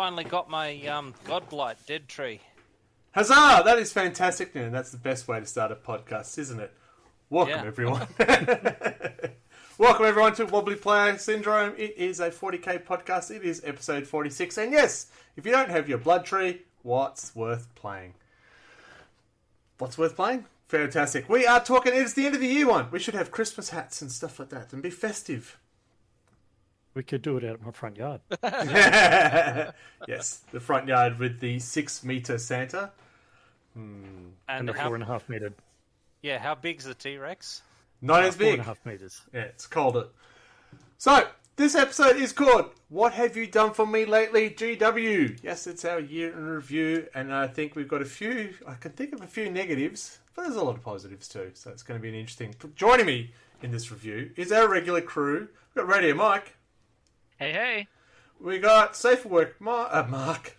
finally got my Godblight Dead Tree. Huzzah! That is fantastic, and that's the best way to start a podcast, isn't it? Welcome, everyone. Welcome, everyone, to Wobbly Player Syndrome. It is a 40k podcast. It is episode 46. And yes, if you don't have your blood tree, what's worth playing? What's worth playing? Fantastic. We are talking, it's the end of the year one. We should have Christmas hats and stuff like that and be festive. We could do it out of my front yard. Yes, the front yard with the 6-meter Santa. And the 4.5 meter. Yeah, how big's the T-Rex? Not as big. 4.5 meters. Yeah, it's called. So, this episode is called What Have You Done For Me Lately, GW. Yes, it's our year in review, and I think we've got I can think of a few negatives, but there's a lot of positives too, so it's going to be an interesting. Joining me in this review is our regular crew. We've got Radio Mike. Hey. We got Safe for Work Mark.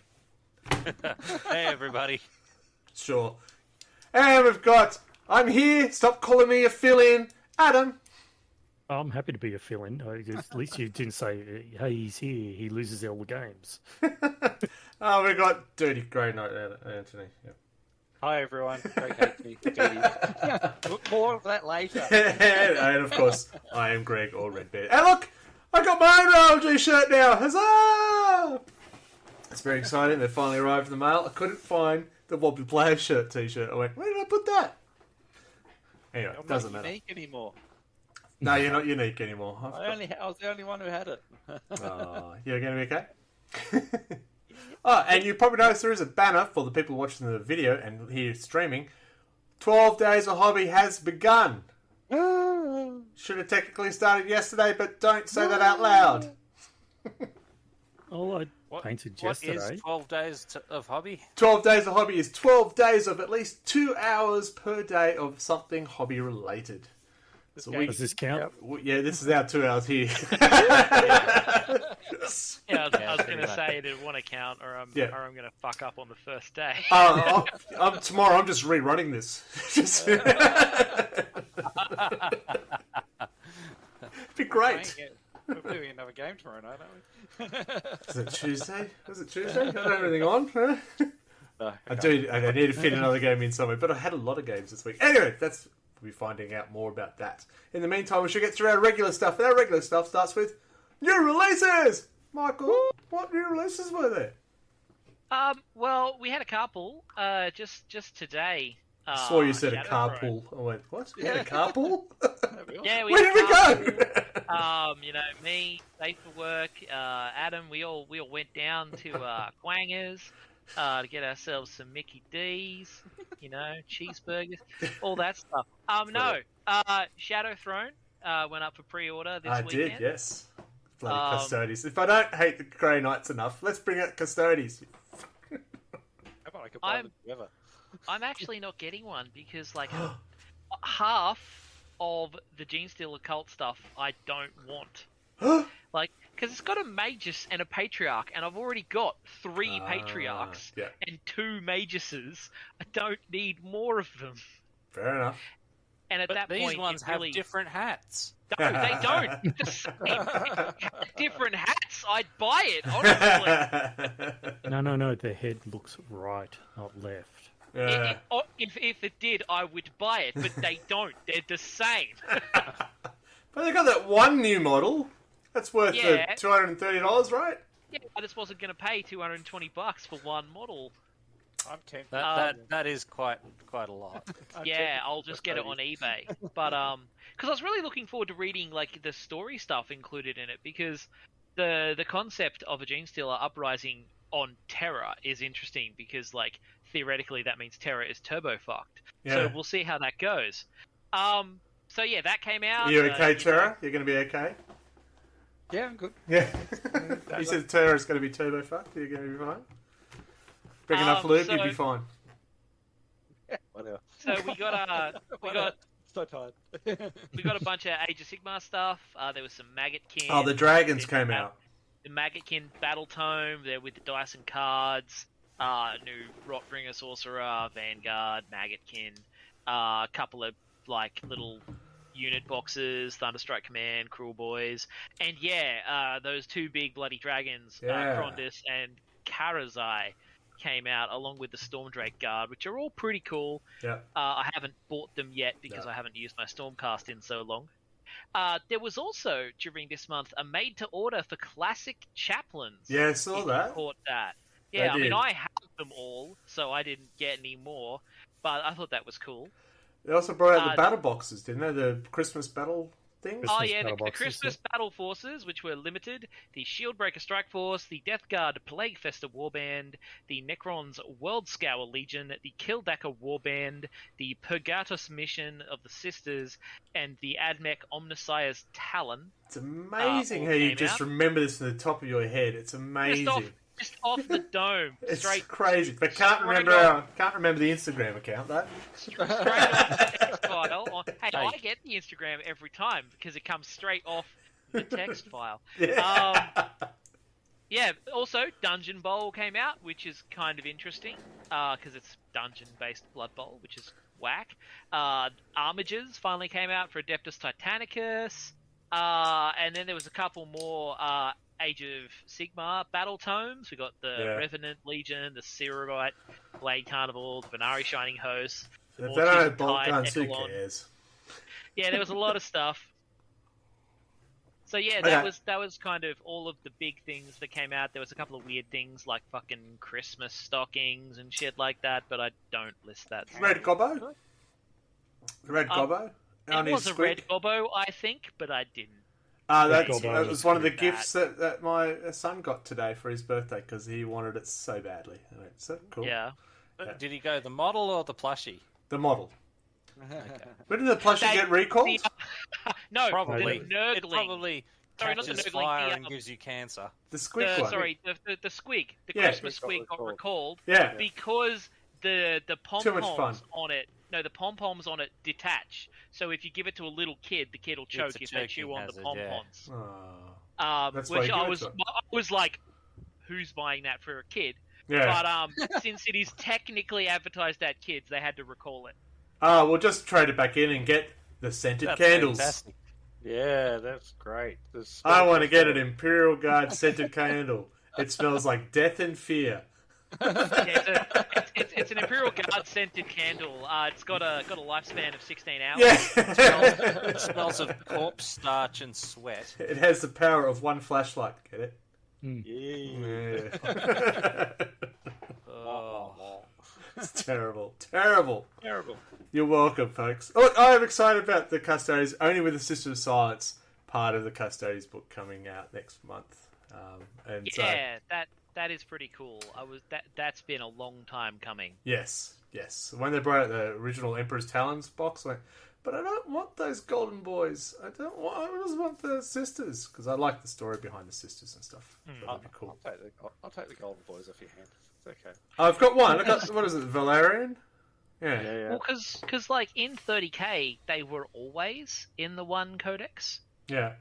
Hey, everybody. Sure. And we've got I'm here, stop calling me a fill-in, Adam. I'm happy to be a fill-in. At least you didn't say, hey, he's here, he loses all the games. Oh, we got Dirty Grey Knight Anthony. Yep. Hi, everyone. More of that later. And of course, I am Greg or Red Bear. And look, I got my own RLG shirt now. Huzzah! It's very exciting. They finally arrived in the mail. I couldn't find the Wobbly Player shirt t-shirt. I went, where did I put that? Anyway, it doesn't matter. I'm not unique anymore. No, you're not unique anymore. I was the only one who had it. Oh, you're going to be okay? Oh, and you probably noticed there is a banner for the people watching the video and here streaming. 12 Days of Hobby has begun. Should have technically started yesterday, but don't say that out loud. Oh, I painted yesterday. What is 12 days of hobby? 12 Days of Hobby is 12 days of at least 2 hours per day of something hobby related. So Does this count? Yeah, this is our 2 hours here. Yeah, I was going to say it didn't want to count, or I'm going to fuck up on the first day. Tomorrow I'm just rerunning this. It'd be great. We're doing another game tomorrow night, aren't we? Is it Tuesday? Was it Tuesday? I don't have anything on. No, I need to fit another game in somewhere, but I had a lot of games this week. Anyway, we'll be finding out more about that. In the meantime, we should get through our regular stuff. And our regular stuff starts with new releases! Michael, what new releases were there? Well, we had a couple, just today. I saw you said a Shadow carpool. I went, what? You had a carpool? Yeah, Where did we go? Me, Safe for Work, Adam, we all went down to Quangers to get ourselves some Mickey D's, cheeseburgers, all that stuff. Shadow Throne went up for pre-order this weekend. I did, yes. Bloody Custodes. If I don't hate the Grey Knights enough, let's bring out Custodes. How about I combine them together? I'm actually not getting one because, half of the Gene Stealer cult stuff I don't want. Because it's got a Magus and a Patriarch, and I've already got 3 Patriarchs and 2 Maguses. I don't need more of them. Fair enough. And at that these point, ones have different hats. No, they don't. Different hats. I'd buy it, honestly. No. The head looks right, not left. If it did, I would buy it, but they don't. They're the same. But they got that one new model. That's worth $230, right? Yeah, I just wasn't going to pay $220 for one model. I'm tempted. That is quite a lot. Yeah, I'll just get it on eBay. But because I was really looking forward to reading the story stuff included in it, because the concept of a Gene Stealer uprising on Terra is interesting, because theoretically that means Terra is turbo fucked. Yeah. So we'll see how that goes. So yeah, that came out. Are you okay, Terra? You're going to be okay? Yeah, I'm good. Yeah. You said Terra's going to be turbo fucked. Are you going to be fine? Bring enough lube, you'd be fine. Yeah, whatever. So we got so tired. We got a bunch of Age of Sigmar stuff. There was some Maggotkin. Oh, the dragons came out. The Maggotkin Battle Tome. There with the dice and cards. New Rotbringer Sorcerer, Vanguard, Maggotkin. A couple of little unit boxes, Thunderstrike Command, Cruel Boys, and those 2 big bloody dragons, Krondys and Karazai came out along with the Stormdrake Guard, which are all pretty cool. Yeah. I haven't bought them yet because No. I haven't used my Stormcast in so long. There was also, during this month, a made-to-order for classic chaplains. Yeah, I saw If you that. caught that. They Yeah, I mean, did. I have them all, so I didn't get any more, but I thought that was cool. They also brought out the Uh, battle boxes, didn't they? The Christmas battle things. Oh Christmas yeah, battle the boxes, Christmas battle forces, which were limited, the Shieldbreaker Strike Force, the Death Guard Plaguefester Warband, the Necrons World Scour Legion, the Kildaka Warband, the Purgatus Mission of the Sisters, and the Admech Omnissiah's Talon. It's amazing all how you came just out. remember this in the top of your head. It's amazing. Just off the dome, It's straight crazy. But can't straight remember the Instagram account though. straight off the text file. Hey, Hey. I get the Instagram every time because it comes straight off the text file. Yeah. Yeah, also Dungeon Bowl came out, which is kind of interesting because it's dungeon-based Blood Bowl, which is whack. Armigers finally came out for Adeptus Titanicus, and then there was a couple more Age of Sigmar battle tomes. We got the Yeah. Revenant Legion, the Cerebite Blade Carnival, the Venari Shining Host. the If they don't Mortis have bolt Tide guns, who Echelon. cares? Yeah, there was a lot of stuff. So yeah, Okay. that was kind of all of the big things that came out. There was a couple of weird things like fucking Christmas stockings and shit like that, but I don't list that. Red Gobbo? Red Gobbo? It was a red gobbo, I think, but I didn't. That Gobbo was one of the that. gifts that my son got today for his birthday because he wanted it so badly. I went, so cool. Yeah. Did he go the model or the plushie? The model. But didn't the plushie get recalled? No, Probably. the It Nurgling. probably Sorry, not the catches Nurgling, fire the, and gives you cancer. The squid one. Sorry, the squig, the Yeah. Christmas squig got recalled Yeah. because the Too much fun. pom-poms on it. No, the pom-poms on it detach. So if you give it to a little kid, the kid will choke a if they chew choking on hazard, the pom-poms. Oh. That's why Which you give I it was, to 'em. I was like, who's buying that for a kid? Yeah. But since it is technically advertised at kids, they had to recall it. We'll just trade it back in and get the scented That's candles. fantastic. Yeah, that's great. I want to get an Imperial Guard scented candle. It smells like death and fear. Yeah, it's an Imperial Guard scented candle. It's got a lifespan of 16 hours. Yeah. It smells of corpse starch and sweat. It has the power of one flashlight. Get it? Yeah. Yeah. Oh. It's terrible. Terrible. Terrible. You're welcome, folks. Oh, look, I'm excited about the Custodies, only with the Sister of Silence part of the Custodies book coming out next month. And so, Yeah, that is pretty cool. That's been a long time coming. yes. When they brought out the original Emperor's Talons box, I went, but I don't want those golden boys. I just want the sisters, because I like the story behind the sisters and stuff. So that'd be cool. I'll take the golden boys off your hand. It's okay. I've got one. I got, what is it, Valerian? Yeah. Yeah. Well, because like in 30k, they were always in the one codex. Yeah.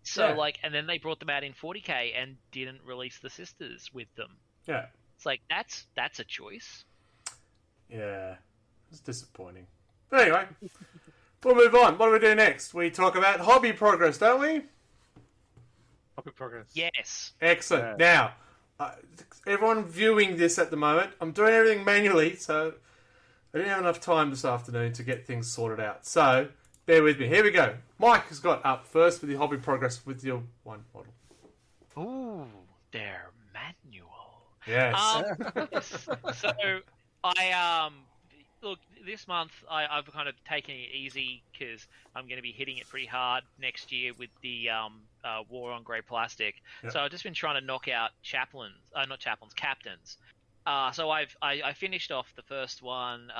So Yeah. like, and then they brought them out in 40k and didn't release the sisters with them. Yeah. It's like that's a choice. Yeah. It's disappointing. But anyway, we'll move on. What do we do next? We talk about hobby progress, don't we? Happy progress. Yes. Excellent. Now, everyone viewing this at the moment, I'm doing everything manually, so I didn't have enough time this afternoon to get things sorted out. So, bear with me. Here we go. Mike has got up first with your hobby progress with your one model. Ooh, their manual. Yes. So I look, this month I've kind of taken it easy because I'm going to be hitting it pretty hard next year with the War on Grey Plastic. Yep. So I've just been trying to knock out captains. So I finished off the first one.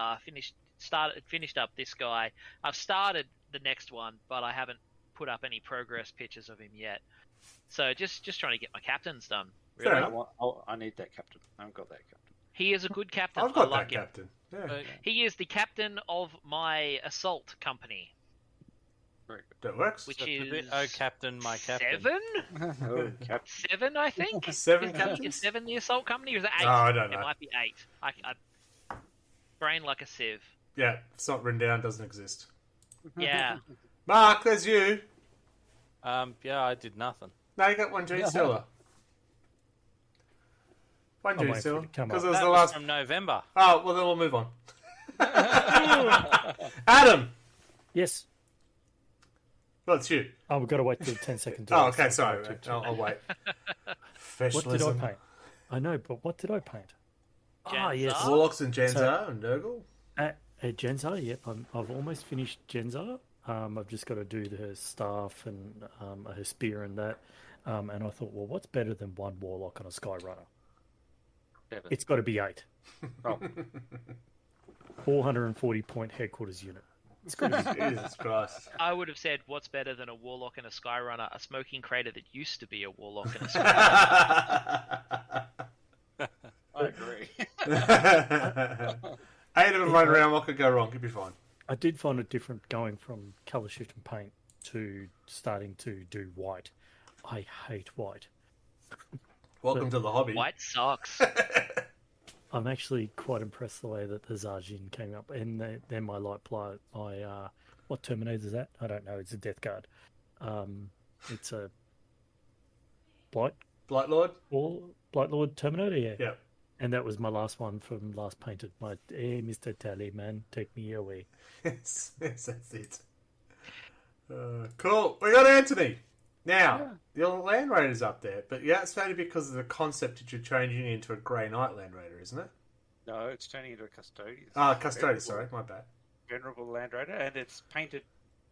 Finished up this guy. I've started the next one, but I haven't put up any progress pictures of him yet. So just trying to get my captains done. Fair Really, enough. I need that captain. I haven't got that captain. he is a good captain. I've got I like that him. captain. Yeah. He is the captain of my assault company, Very That works. which Just a is bit, oh, Captain, my captain. 7? good. Oh, captain. 7, I think. Seven Is captains? 7 the assault company, or is it 8? Oh, I don't It know. might be 8. I brain like a sieve. Yeah, it's not written down, doesn't exist. Yeah. Mark, there's you. Yeah, I did nothing. No, you got one Gene Stiller. One I'm June waiting for it still. to come Because up. it was That the was last. from November. Oh, well, then we'll move on. Adam! Yes. Well, it's you. Oh, we've got to wait till 10 seconds. Oh, okay, sorry. I'll wait. What Professionalism. did I paint? I know, but what did I paint? Ah, Genzar? yes. Warlocks and Genzar and Nurgle. Genzar, yep. I've almost finished Genzar. I've just got to do her staff and her spear and that. And I thought, well, what's better than one Warlock and a Skyrunner? It's got to be 8. Oh. 440 point headquarters unit. It's got to be. Jesus Christ. I would have said, what's better than a Warlock and a Skyrunner? A smoking crater that used to be a Warlock and a Skyrunner. I agree. 8 of them running around, what could go wrong? Could be fine. I did find it different going from colour shift and paint to starting to do white. I hate white. Welcome to the hobby. White sucks. I'm actually quite impressed the way that the Zarjin came up, and then my light blight, what Terminator is that? I don't know. It's a Death Guard. It's a Blight Blightlord? Lord Terminator, yeah. Yep. And that was my last one from last painted. My Mr. Tallyman, take me away. Yes, that's it. Cool. We got Anthony. Now, your Land Raider's up there, but yeah, it's only because of the concept that you're changing into a Grey Knight Land Raider, isn't it? No, it's turning into a Custodian. Custodes, sorry, my bad. Venerable Land Raider, and it's painted.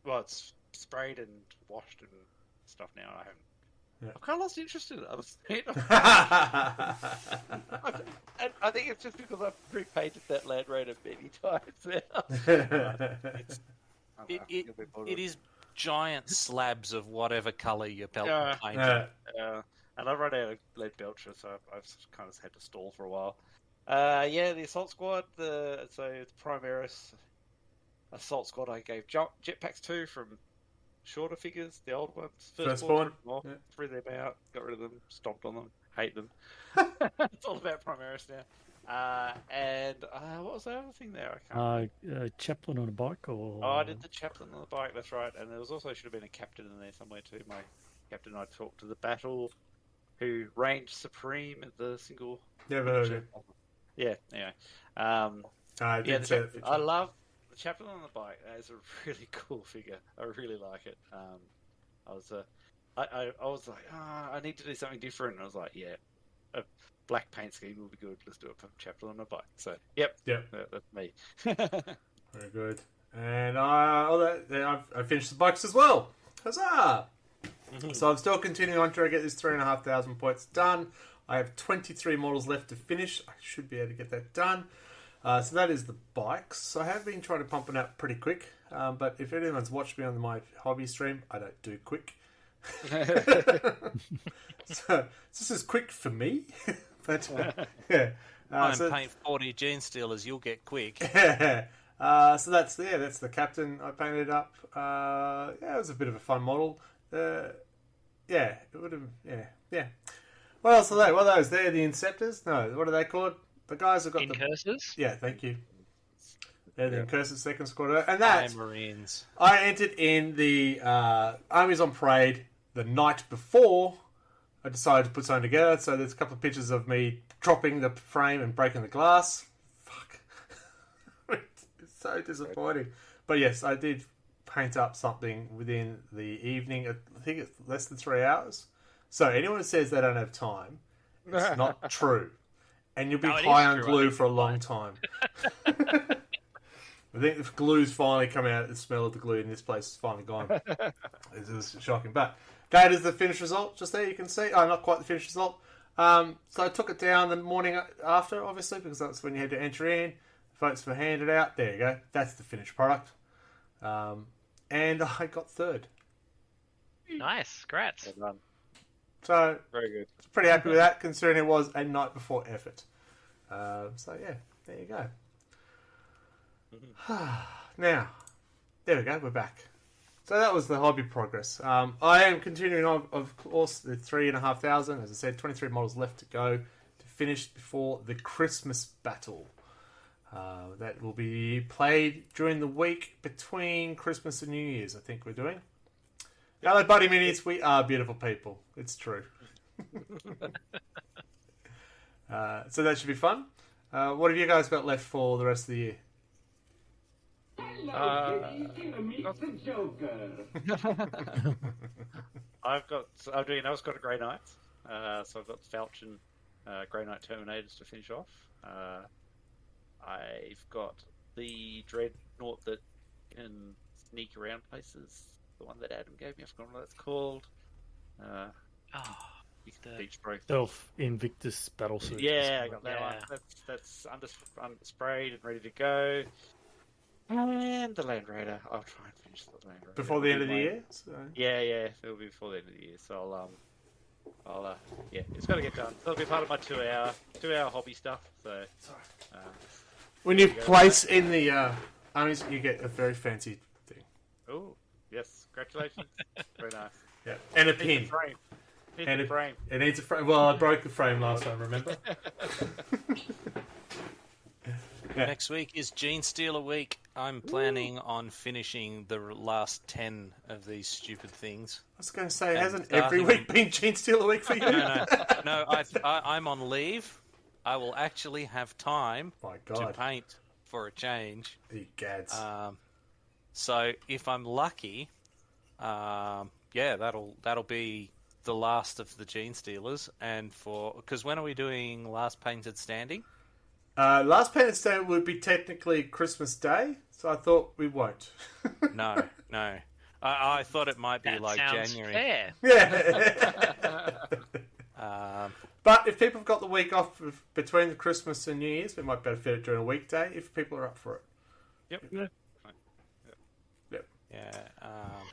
Well, it's sprayed and washed and stuff now. I haven't. Yeah. I've kind of lost interest in it. And I think it's just because I've repainted that Land Raider many times now. It is giant slabs of whatever colour you're painting. And I've run out of lead belcher, so I've kind of had to stall for a while. The Assault Squad. So it's Primaris Assault Squad. I gave jetpacks to from shorter figures, the old ones. Firstborn. Threw them out, got rid of them, stomped on them, hate them. It's all about Primaris now. And what was the other thing there? I can't. Chaplain on a bike, or I did the chaplain on the bike. That's right. And there was also should have been a captain in there somewhere too. My captain and I talked to the battle, who reigned supreme at the single. Never heard of it. Yeah. Anyway, I love the chaplain on the bike. That is a really cool figure. I really like it. I was like, I need to do something different. And I was like, yeah, a black paint scheme will be good. Let's do a chaplain on a bike. So, yep, that's me. Very good. And I finished the bikes as well. Huzzah! So I'm still continuing on trying to get this 3,500 points done. I have 23 models left to finish. I should be able to get that done. So that is the bikes. I have been trying to pump it out pretty quick. But if anyone's watched me on my hobby stream, I don't do quick. So this is quick for me. But yeah. Paint 40 Gene Stealers, you'll get quick. So that's the captain I painted up. It was a bit of a fun model. It would have. Yeah. What else are they? What are those? They're the Inceptors? No, what are they called? The guys have got Incursors? Yeah, thank you. They're the Incursors second squad. And that Marines. I entered in the Armies on Parade the night before I decided to put something together. So there's a couple of pictures of me dropping the frame and breaking the glass. Fuck. It's so disappointing. But yes, I did paint up something within the evening. I think it's less than 3 hours. So anyone who says they don't have time, it's not true. And you'll be high on glue for a long time. I think the glue's finally come out. The smell of the glue in this place is finally gone. It was shocking. But that is the finished result. Just there you can see. Not quite the finished result. So I took it down the morning after, obviously, because that's when you had to enter in. Votes were handed out. There you go. That's the finished product. And I got third. Nice, congrats. So Very good. pretty happy with that, considering it was a night before effort. So yeah, there you go. Now, there we go. We're back. So that was the hobby progress. I am continuing on, of course, the 3,500. As I said, 23 models left to go to finish before the Christmas battle. That will be played during the week between Christmas and New Year's, I think we're doing. Hello, Buddy Minis. We are beautiful people. It's true. So that should be fun. What have you guys got left for the rest of the year? I've doing El's got a Grey Knight. So I've got Falchion, Grey Knight Terminators to finish off. I've got the Dreadnought that can sneak around places. The one that Adam gave me, I've forgotten what that's called. Beach Break. Self Invictus Battlesuit. Yeah, I got that one. That's sprayed and ready to go. And the Land Raider. I'll try and finish the Land Raider Before the end of the year? So... Yeah, it'll be before the end of the year. So it's got to get done. So it'll be part of my 2-hour hobby stuff. So when you place in the armies, you get a very fancy thing. Oh, yes. Congratulations. Very nice. Yeah, and a pin. Frame. And frame. It needs a frame. Well, I broke the frame last time, remember? Yeah. Next week is Gene Stealer week. I'm planning on finishing the last 10 of these stupid things. I was going to say, hasn't every week been Gene Stealer week for you? No, I'm on leave. I will actually have time to paint for a change. The gads. So if I'm lucky, that'll be the last of the Gene Stealers. And because when are we doing Last Painted Standing? Last Painted Standing would be technically Christmas Day, so I thought we won't. No. I thought it might be January. Fair. Yeah. But if people have got the week off between the Christmas and New Year's, we might better fit it during a weekday if people are up for it. Yep. Yeah.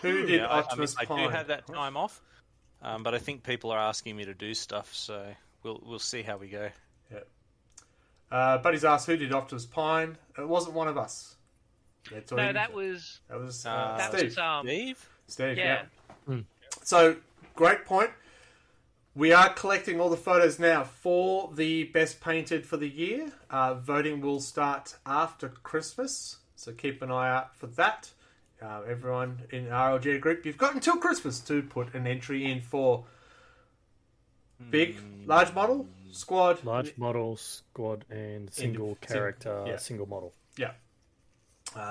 Who did Optimus I Prime? do have that time off, but I think people are asking me to do stuff, so we'll see how we go. Buddy's asked who did Optimus Pine. It wasn't one of us. That was Steve. Steve, yeah. So, great point. We are collecting all the photos now for the best painted for the year. Voting will start after Christmas, so keep an eye out for that. Everyone in RLG group, you've got until Christmas to put an entry in for large model, squad. Large model, squad, and single character, single model. Yeah.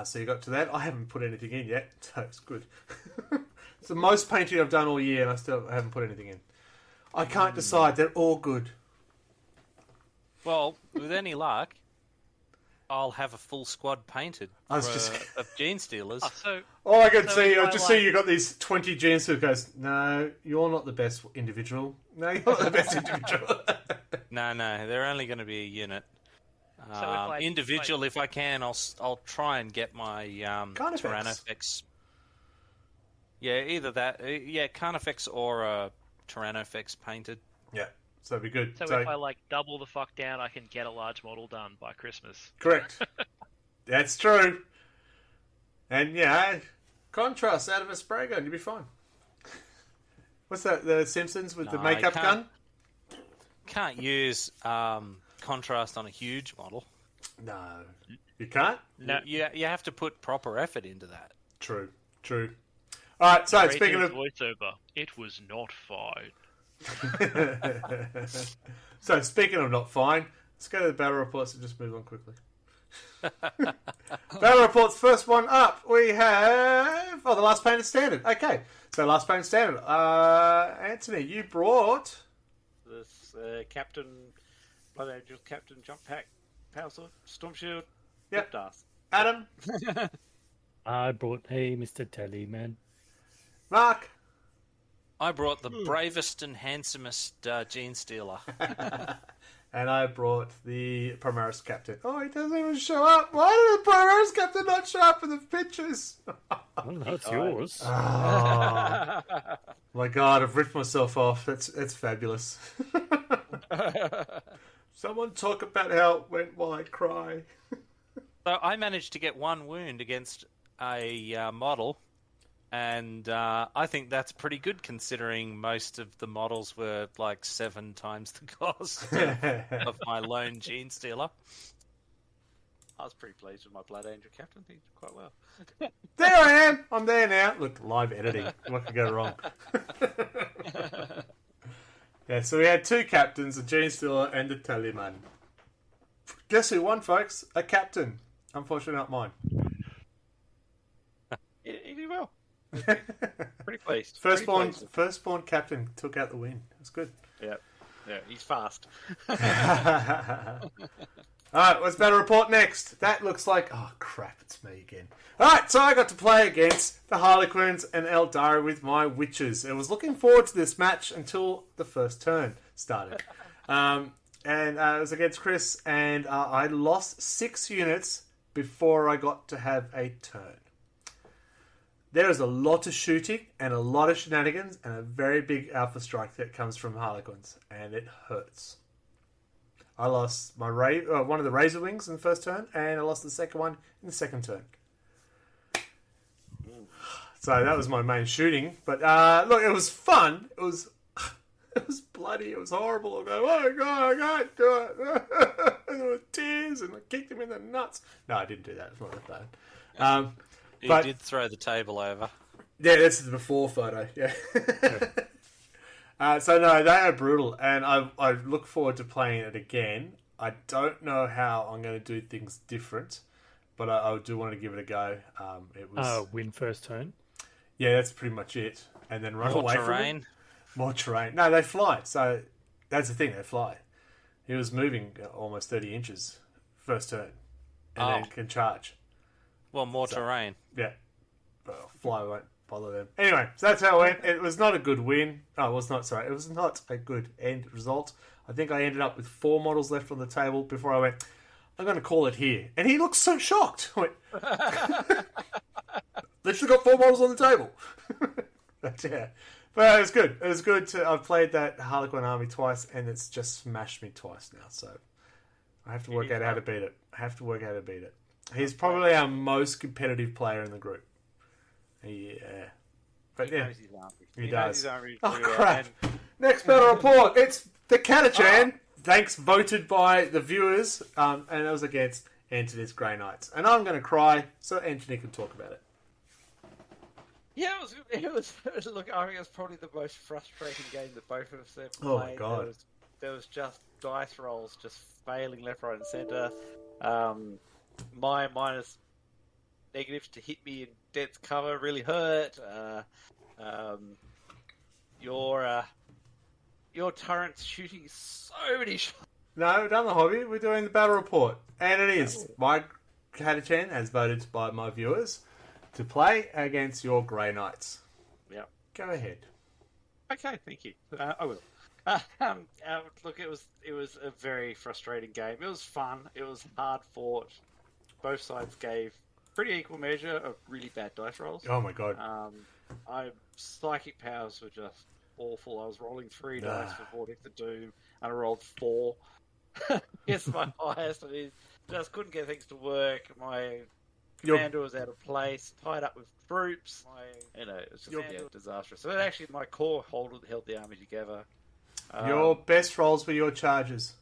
So you got to that. I haven't put anything in yet, so it's good. It's the most painting I've done all year, and I still haven't put anything in. I can't decide. They're all good. Well, with any luck, I'll have a full squad painted of Gene Stealers. All I can see, I just see you got these 20 Gene Stealers. Goes, no, you're not the best individual. No, you're not the best individual. No, they're only going to be a unit. Individual, if I can, I'll try and get my Tyrannofex. Yeah, either that. Carnifex or a Tyrannofex painted. Yeah, so that'd be good. So if I double the fuck down, I can get a large model done by Christmas. Correct. That's true. And contrast out of a spray gun, you'll be fine. What's that? The Simpsons with the makeup gun? Can't use contrast on a huge model. No, you can't. No, you have to put proper effort into that. True. All right. So speaking of voiceover, it was not fine. So speaking of not fine, let's go to the battle reports and just move on quickly. Battle reports. First one up, we have the Last Painted Standard. Okay, so Last Painted Standard. Anthony, you brought this Captain Blood Angel, Captain Jump Pack, Power Sword, Storm Shield. Yep. Dust. Adam. I brought Mr. Tellyman. Mark. I brought the bravest and handsomest Gene Stealer. And I brought the Primaris Captain. Oh, he doesn't even show up. Why did the Primaris Captain not show up in the pictures? Well, that's yours. Oh. My God, I've ripped myself off. It's fabulous. Someone talk about how it went while I cry. So I managed to get one wound against a model, and I think that's pretty good considering most of the models were 7 times the cost of my lone Gene Stealer. I was pretty pleased with my Blood Angel Captain. He did quite well. There I am. I'm there now. Look, live editing. What could go wrong? Yeah, so we had two captains, the Gene Stealer and the Tallyman. Guess who won, folks? A captain. Unfortunately, not mine. He did well. Pretty pleased. Firstborn captain took out the win. That's good. Yeah, he's fast. Alright, what's Battle Report next? That looks like... Oh, crap, it's me again. Alright, so I got to play against the Harlequins and Eldari with my witches. I was looking forward to this match until the first turn started. And it was against Chris, and I lost 6 units before I got to have a turn. There is a lot of shooting and a lot of shenanigans and a very big alpha strike that comes from Harlequins, and it hurts. I lost my one of the Razor Wings in the first turn, and I lost the second one in the second turn. So that was my main shooting. But look, it was fun. It was bloody. It was horrible. I go, oh my god, I can't do it. And there were tears, and I kicked him in the nuts. No, I didn't do that. It's not that bad. You did throw the table over. Yeah, this is the before photo. Yeah. So no, they are brutal, and I look forward to playing it again. I don't know how I'm going to do things different, but I do want to give it a go. It was win first turn. Yeah, that's pretty much it, and then run away from it. More terrain. No, they fly. So that's the thing. They fly. He was moving almost 30 inches first turn, and then can charge. Well, more terrain. Yeah, well, fly won't bother them. Anyway, so that's how it went. It was not a good win. Oh, it was not. Sorry, it was not a good end result. I think I ended up with 4 models left on the table before I went, I'm going to call it here. And he looked so shocked. I went, literally got 4 models on the table. But yeah, but it was good. It was good. I've played that Harlequin army twice, and it's just smashed me twice now. So I have to work out how to beat it. He's probably our most competitive player in the group. Yeah. But yeah, he does. Oh, crap. Next battle report. It's the Catachan. Thanks, voted by the viewers. And it was against Antony's Grey Knights. And I'm going to cry so Antony can talk about it. Yeah, it was. Look, I think it was probably the most frustrating game that both of us ever played. Oh, my God. There was just dice rolls just failing left, right, and centre. My minus negatives to hit me in dense cover really hurt. Your turret's shooting so many shots. No, we've done the hobby. We're doing the battle report. And it is. My Catachan has voted by my viewers to play against your Grey Knights. Yep. Go ahead. Okay, thank you. I will. Look, it was a very frustrating game. It was fun. It was hard fought. Both sides gave pretty equal measure of really bad dice rolls. Oh my god. Psychic powers were just awful. I was rolling 3 dice for Vortex of Doom, and I rolled 4. It's my highest. I mean, just couldn't get things to work. My commander was out of place, tied up with troops. It was just disastrous. So actually, my core held the army together. Your best rolls were your charges.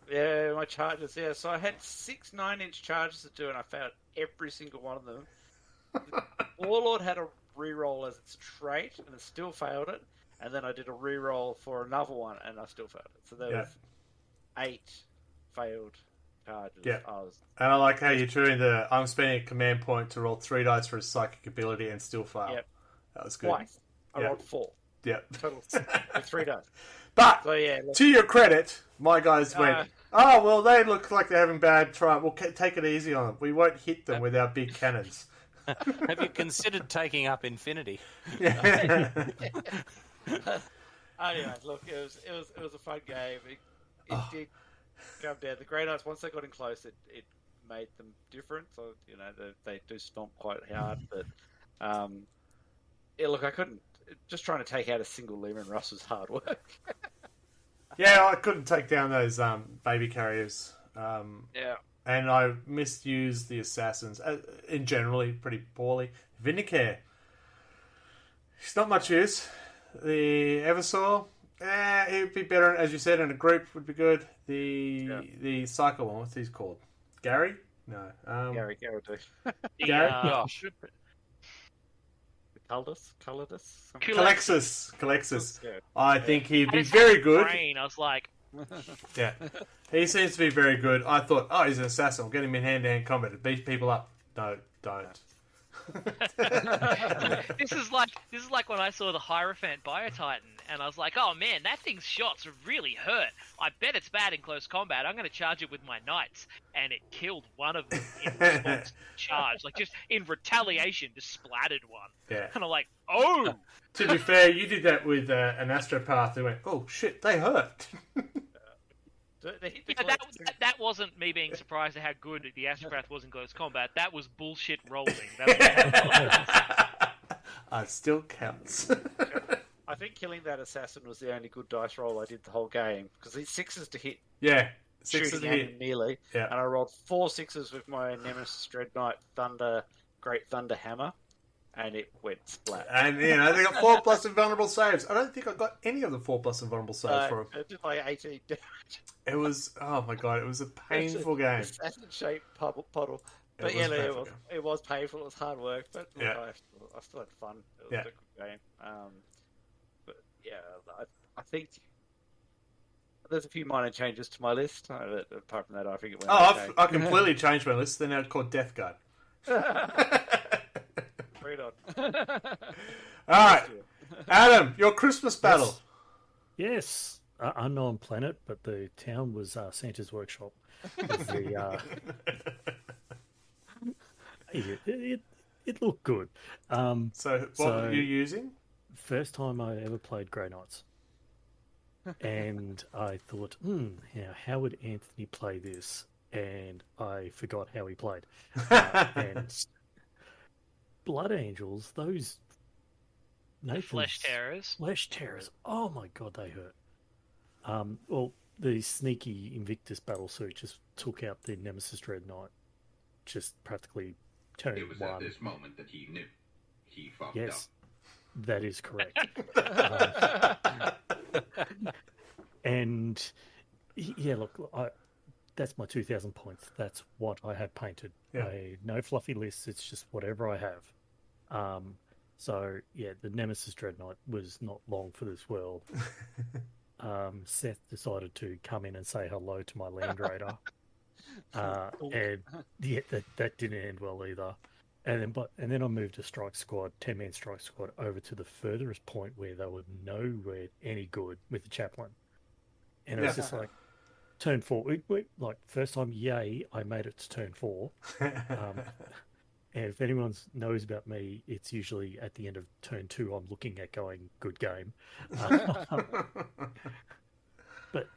Yeah, my charges, yeah. So I had 6 9-inch charges to do, and I failed every single one of them. Warlord had a reroll as its trait, and it still failed it. And then I did a reroll for another one, and I still failed it. So there was 8 failed charges. Yeah. And I like how you're doing I'm spending a command point to roll 3 dice for a psychic ability and still fail. Yep. That was good. Twice. I rolled 4. Yeah. Total with 3 dice. But, to your credit, my guys went, well, they look like they're having bad try. We'll take it easy on them. We won't hit them with our big cannons. Have you considered taking up Infinity? Yeah. Anyway, look, it was a fun game. It did come down. The Grey Knights, once they got in close, it made them different. So, they do stomp quite hard. But, look, I couldn't. Just trying to take out a single Lehman Russ was hard work. Yeah, I couldn't take down those baby carriers. And I misused the assassins in generally pretty poorly. Vindicare, it's not much use. The Eversaw, it would be better, as you said, in a group would be good. The Psycho one, what's he called? Gary? No. Gary will do. Gary? Caldus? Calexis. Yeah. I think he'd I be just had very his good. brain. I was like, Yeah, he seems to be very good. I thought, oh, he's an assassin. I'll get him in hand-to-hand combat to beat people up. No, don't. this is like when I saw the Hierophant Biotitan, and I was like, oh man, that thing's shots really hurt. I bet it's bad in close combat. I'm going to charge it with my knights, and it killed one of them in response to the charge, like just in retaliation, just splattered one. Yeah. And I'm like, oh. To be fair, you did that with an astropath who went, oh shit, they hurt. Yeah, that wasn't me being surprised at how good the Astropath was in close combat. That was bullshit rolling. It still counts. I think killing that assassin was the only good dice roll I did the whole game, because it's 6s to hit, Yeah, 6 shooting to and hit. melee, Yeah. and I rolled 4 6s with my Nemesis Dread Knight Great Thunder Hammer, and it went splat. And, they got 4+ invulnerable saves. I don't think I got any of the 4+ invulnerable saves for him. It did like 18 damage. It was, oh my god, it was a painful game. Assassin-shaped puddle. But was yeah, painful. it was painful. It was hard work, but Yeah. I still had fun. It was Yeah. a good game. But yeah, I think there's a few minor changes to my list. Apart from that, I think it went okay. I completely changed my list. They're now called Death Guard. Read on. Alright, Adam, your Christmas battle. Yes, unknown planet, but the town was Santa's workshop. It looked good. So, what were you using? First time I ever played Grey Knights. And I thought, how would Anthony play this? And I forgot how he played. And Blood Angels, those Flesh Terrors. Flesh Terrors. Oh my god, they hurt. Well, the sneaky Invictus battlesuit just took out the Nemesis Dread Knight. Just practically turned It was one. at this moment that he knew. He fucked up. Yes, that is correct. And yeah, look, that's my 2,000 points. That's what I have painted. Yeah. No fluffy lists. It's just whatever I have. So yeah, the Nemesis Dread Knight was not long for this world. Seth decided to come in and say hello to my Land Raider. And yeah, that didn't end well either. And then I moved a strike squad, 10-man strike squad, over to the furthest point where they were nowhere any good with the chaplain. And it was just like, turn 4. Like, first time, yay, I made it to turn 4. And if anyone knows about me, it's usually at the end of turn 2, I'm looking at going, good game. But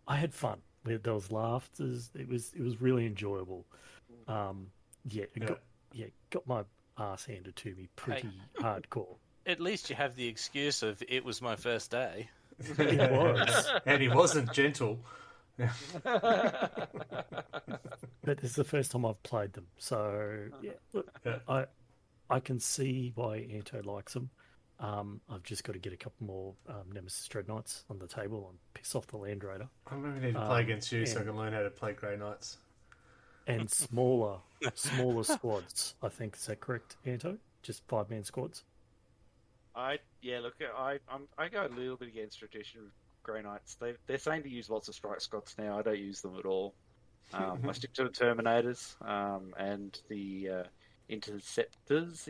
I had fun. There was laughters. It was really enjoyable. Got my ass handed to me pretty hardcore. At least you have the excuse of it was my first day. It was. And he wasn't gentle. But this is the first time I've played them, so look, I can see why Anto likes them. I've just got to get a couple more Nemesis Dread Knights on the table and piss off the Land Raider. I maybe need to play against you so I can learn how to play Grey Knights. And smaller squads, I think. Is that correct, Anto? Just 5-man squads? I go a little bit against tradition with Grey Knights. They're saying to use lots of strike squads now. I don't use them at all. I stick to the Terminators and the Interceptors,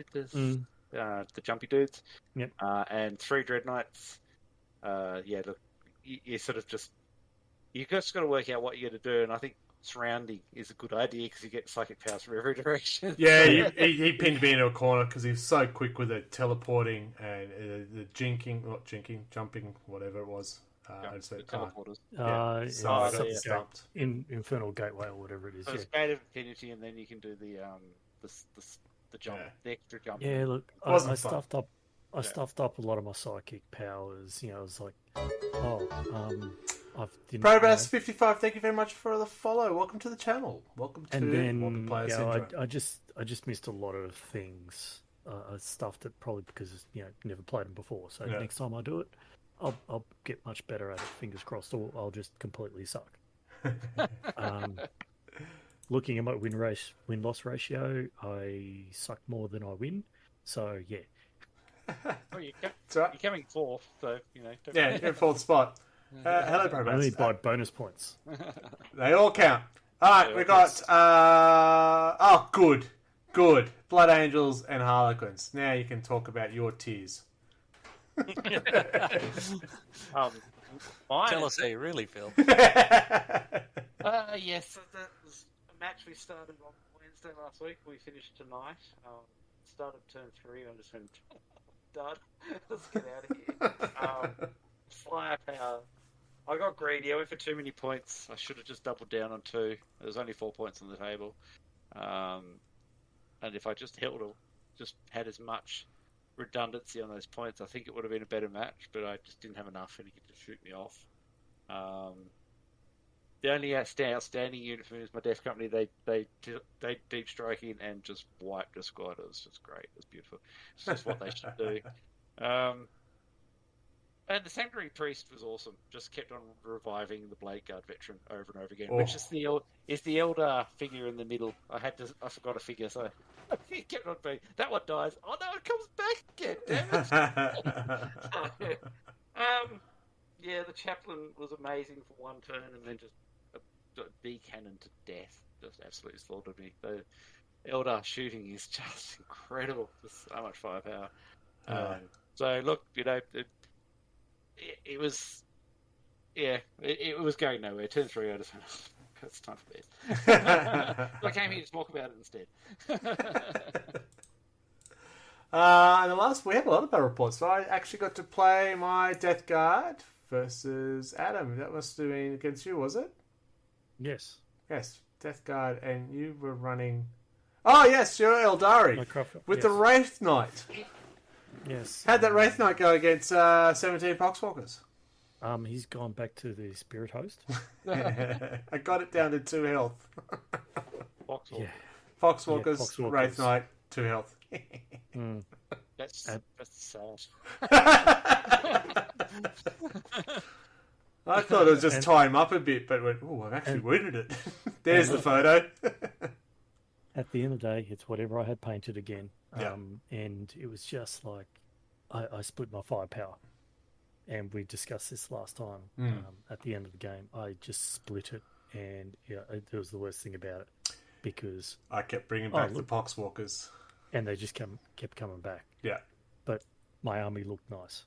the jumpy dudes. Yep. And 3 Dread Knights. Look, you sort of just got to work out what you're going to do, and I think surrounding is a good idea because you get psychic powers from every direction. Yeah, he pinned me into a corner because he was so quick with the teleporting and the jumping, whatever it was. The teleporters. So I got stumped. In Infernal Gateway or whatever it is. So it's Gate of Infinity, and then you can do the jump, the extra jump. Yeah, look, I stuffed up. I stuffed up a lot of my psychic powers. I was like, Probas55, thank you very much for the follow. Welcome to the channel. Welcome to Multiplayer Syndrome. I just missed a lot of things. I stuffed it probably because never played them before. So next time I do it, I'll get much better at it. Fingers crossed, or I'll just completely suck. Looking at my win-loss ratio, I suck more than I win. So yeah. Oh, you're That's right. coming fourth, so you know. Don't Yeah, you're in fourth spot. Hello, Pro Only Bats. by bonus points. They all count. All right, Yeah, we got. Good. Blood Angels and Harlequins. Now you can talk about your tiers. Mine, Tell us how you really feel. yes, so that was a match we started on Wednesday last week. We finished tonight. Started turn 3. I just went, dud. Let's get out of here. Firepower. I got greedy. I went for too many points. I should have just doubled down on 2. There was only 4 points on the table. And if I just just had as much redundancy on those points, I think it would have been a better match, but I just didn't have enough and he could just shoot me off. The only outstanding unit for me was my Death Company. They deep striking and just wiped a squad. It was just great. It was beautiful. It's just what they should do. And the Sanctuary Priest was awesome. Just kept on reviving the Blade Guard veteran over and over again, which is the elder figure in the middle. I forgot a figure, so he kept on being, that one dies. Oh no, it comes back again. Damn it! Yeah, the chaplain was amazing for one turn, and then just B cannon to death. Just absolutely slaughtered me. The elder shooting is just incredible. Just so much firepower. So look, you know. It was, yeah, it was going nowhere. Turn 3, I just went, it's time for bed. So I came here to talk about it instead. And the last, we had a lot of battle reports. So I actually got to play my Death Guard versus Adam. That was doing against you, was it? Yes. Yes, Death Guard, and you were running. Oh yes, you're Eldari with the Wraith Knight. Yes. How'd that Wraith Knight go against 17 Poxwalkers? He's gone back to the Spirit Host. I got it down to 2 health. Foxwalker. Foxwalkers, Foxwalkers. Wraith Knight, 2 health. That's sad. I thought it was just tie him up a bit, but went, oh, I've actually wounded it. There's the photo. At the end of the day, it's whatever I had painted again. Yeah. And it was just like, I split my firepower. And we discussed this last time. At the end of the game, I just split it. And yeah, it was the worst thing about it. Because I kept bringing back the Poxwalkers. And they just kept coming back. Yeah. But my army looked nice.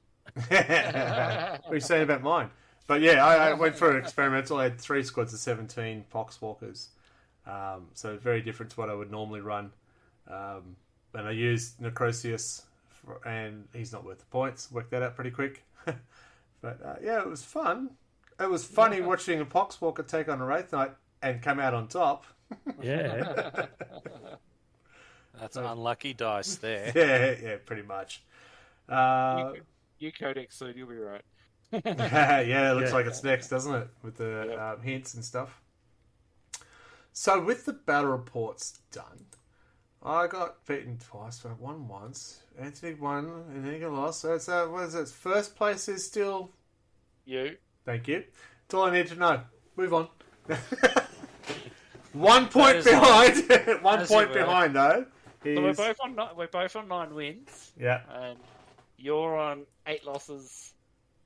What are you saying about mine? But yeah, I went for an experimental. I had 3 squads of 17 Poxwalkers. So very different to what I would normally run. And I used Necrosius, and he's not worth the points. Worked that out pretty quick. But yeah, it was fun. It was funny watching a Poxwalker take on a Wraith Knight and come out on top. Yeah. That's unlucky dice there. Yeah, pretty much. You Codex soon, you'll be right. Yeah, it looks like it's next, doesn't it? With the hints and stuff. So with the battle reports done, I got beaten twice, but I won once. Anthony won, and then you lost. So it's what is it? First place is still You. Thank you. That's all I need to know. Move on. 1 point is behind. like- 1 as point you were. behind though. So we're He's- both on 9 wins, Yeah. and you're on 8 losses,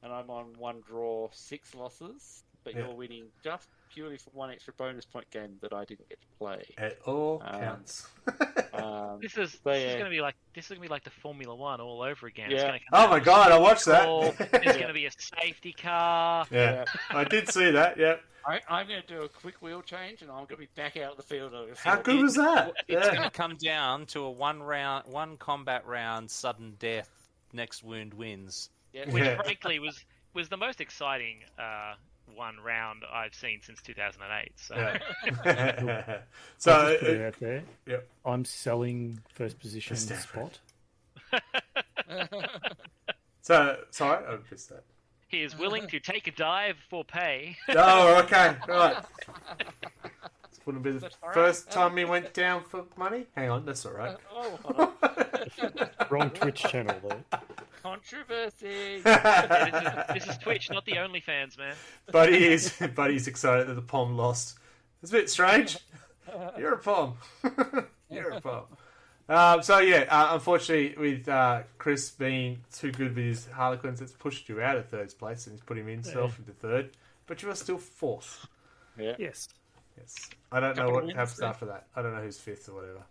and I'm on 1 draw, 6 losses. But Yeah. you're winning just purely for 1 extra bonus point game that I didn't get to play. It all counts. This is So, this yeah. is gonna be like the Formula One all over again. Yeah. It's gonna come Oh out my with God, I watched call, that. There's gonna be a safety car. Yeah, I did see that. Yep. I'm going to do a quick wheel change, and I'm going to be back out of the field. How good was that? It's Yeah. going to come down to a one combat round, sudden death, next wound wins. Yeah. Which Yeah. frankly was the most exciting one round I've seen since 2008. So Yeah. I'll So, just put it out there. Yep. I'm selling first position Stanford. spot. Sorry, I missed that. he is willing to take a dive for pay. Oh, okay, right. This wouldn't be the That's all right. first time he went down for money. Hang on, that's all right. Oh, hold on. Wrong Twitch channel though. Controversy. This is Twitch, not the OnlyFans, man. But he's excited that the Pom lost. It's a bit strange. You're a Pom. You're a Pom. Unfortunately, with Chris being too good with his Harlequins, it's pushed you out of third place and he's put him himself into third. But you are still fourth. Yeah. Yes. Yes. I don't know Couple what of wins happens there. after that. I don't know who's fifth or whatever.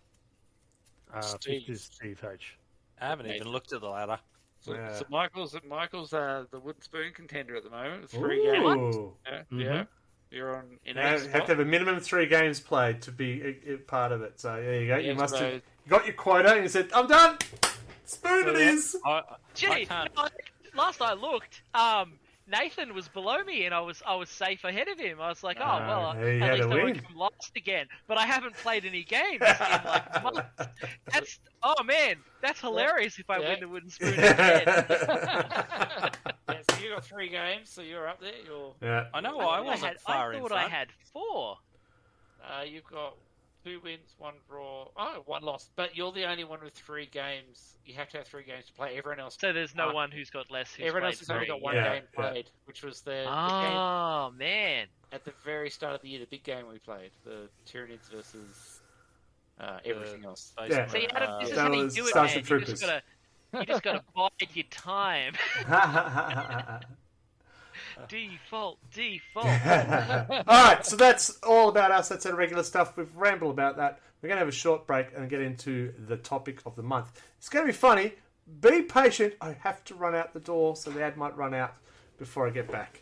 Fifth is Steve H. I haven't even looked at the ladder. So, Yeah. so Michael's the wooden spoon contender at the moment. With 3 games. Ooh. Yeah, Mhm. yeah. You're on in You eighth have spot. to have a minimum 3 games played to be a part of it. So there you go. You Yeah, must so- have got your quota and you said, I'm done! Spoon it is! Gee, can't- last I looked, Nathan was below me, and I was safe ahead of him. I was like, oh well, he at had least a I win. won't come last again. But I haven't played any games in like months. That's that's hilarious if I Yeah. win the wooden spoon again. Yeah, so you got 3 games, so you're up there. Yeah. I know I wasn't far I in thought front. I had 4. You've got 2 wins, 1 draw. Oh, 1 loss. But you're the only one with 3 games. You have to have 3 games to play. Everyone else. So there's no one who's got less. Who's Everyone played else has only 3. got 1 Yeah, game yeah. played, which was the game Oh man. at the very start of the year, the big game we played, the Tyranids versus everything else. Yeah. See, Adam, this is that how you was do it, Starship man. Troopers. You just gotta bide your time. Default. Alright, so that's all about us. That's our regular stuff. We've rambled about that. We're going to have a short break and get into the topic of the month. It's going to be funny. Be patient. I have to run out the door, so the ad might run out before I get back.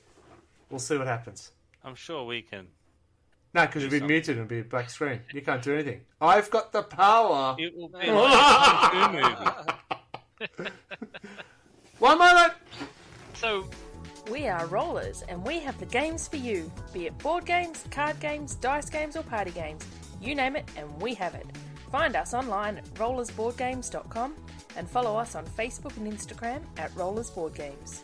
We'll see what happens. I'm sure we can. No, because you'll be muted and be a black screen. You can't do anything. I've got the power. It will be like a movie. One moment. So, We are Rollers, and we have the games for you. Be it board games, card games, dice games, or party games. You name it, and we have it. Find us online at rollersboardgames.com and follow us on Facebook and Instagram at rollersboardgames.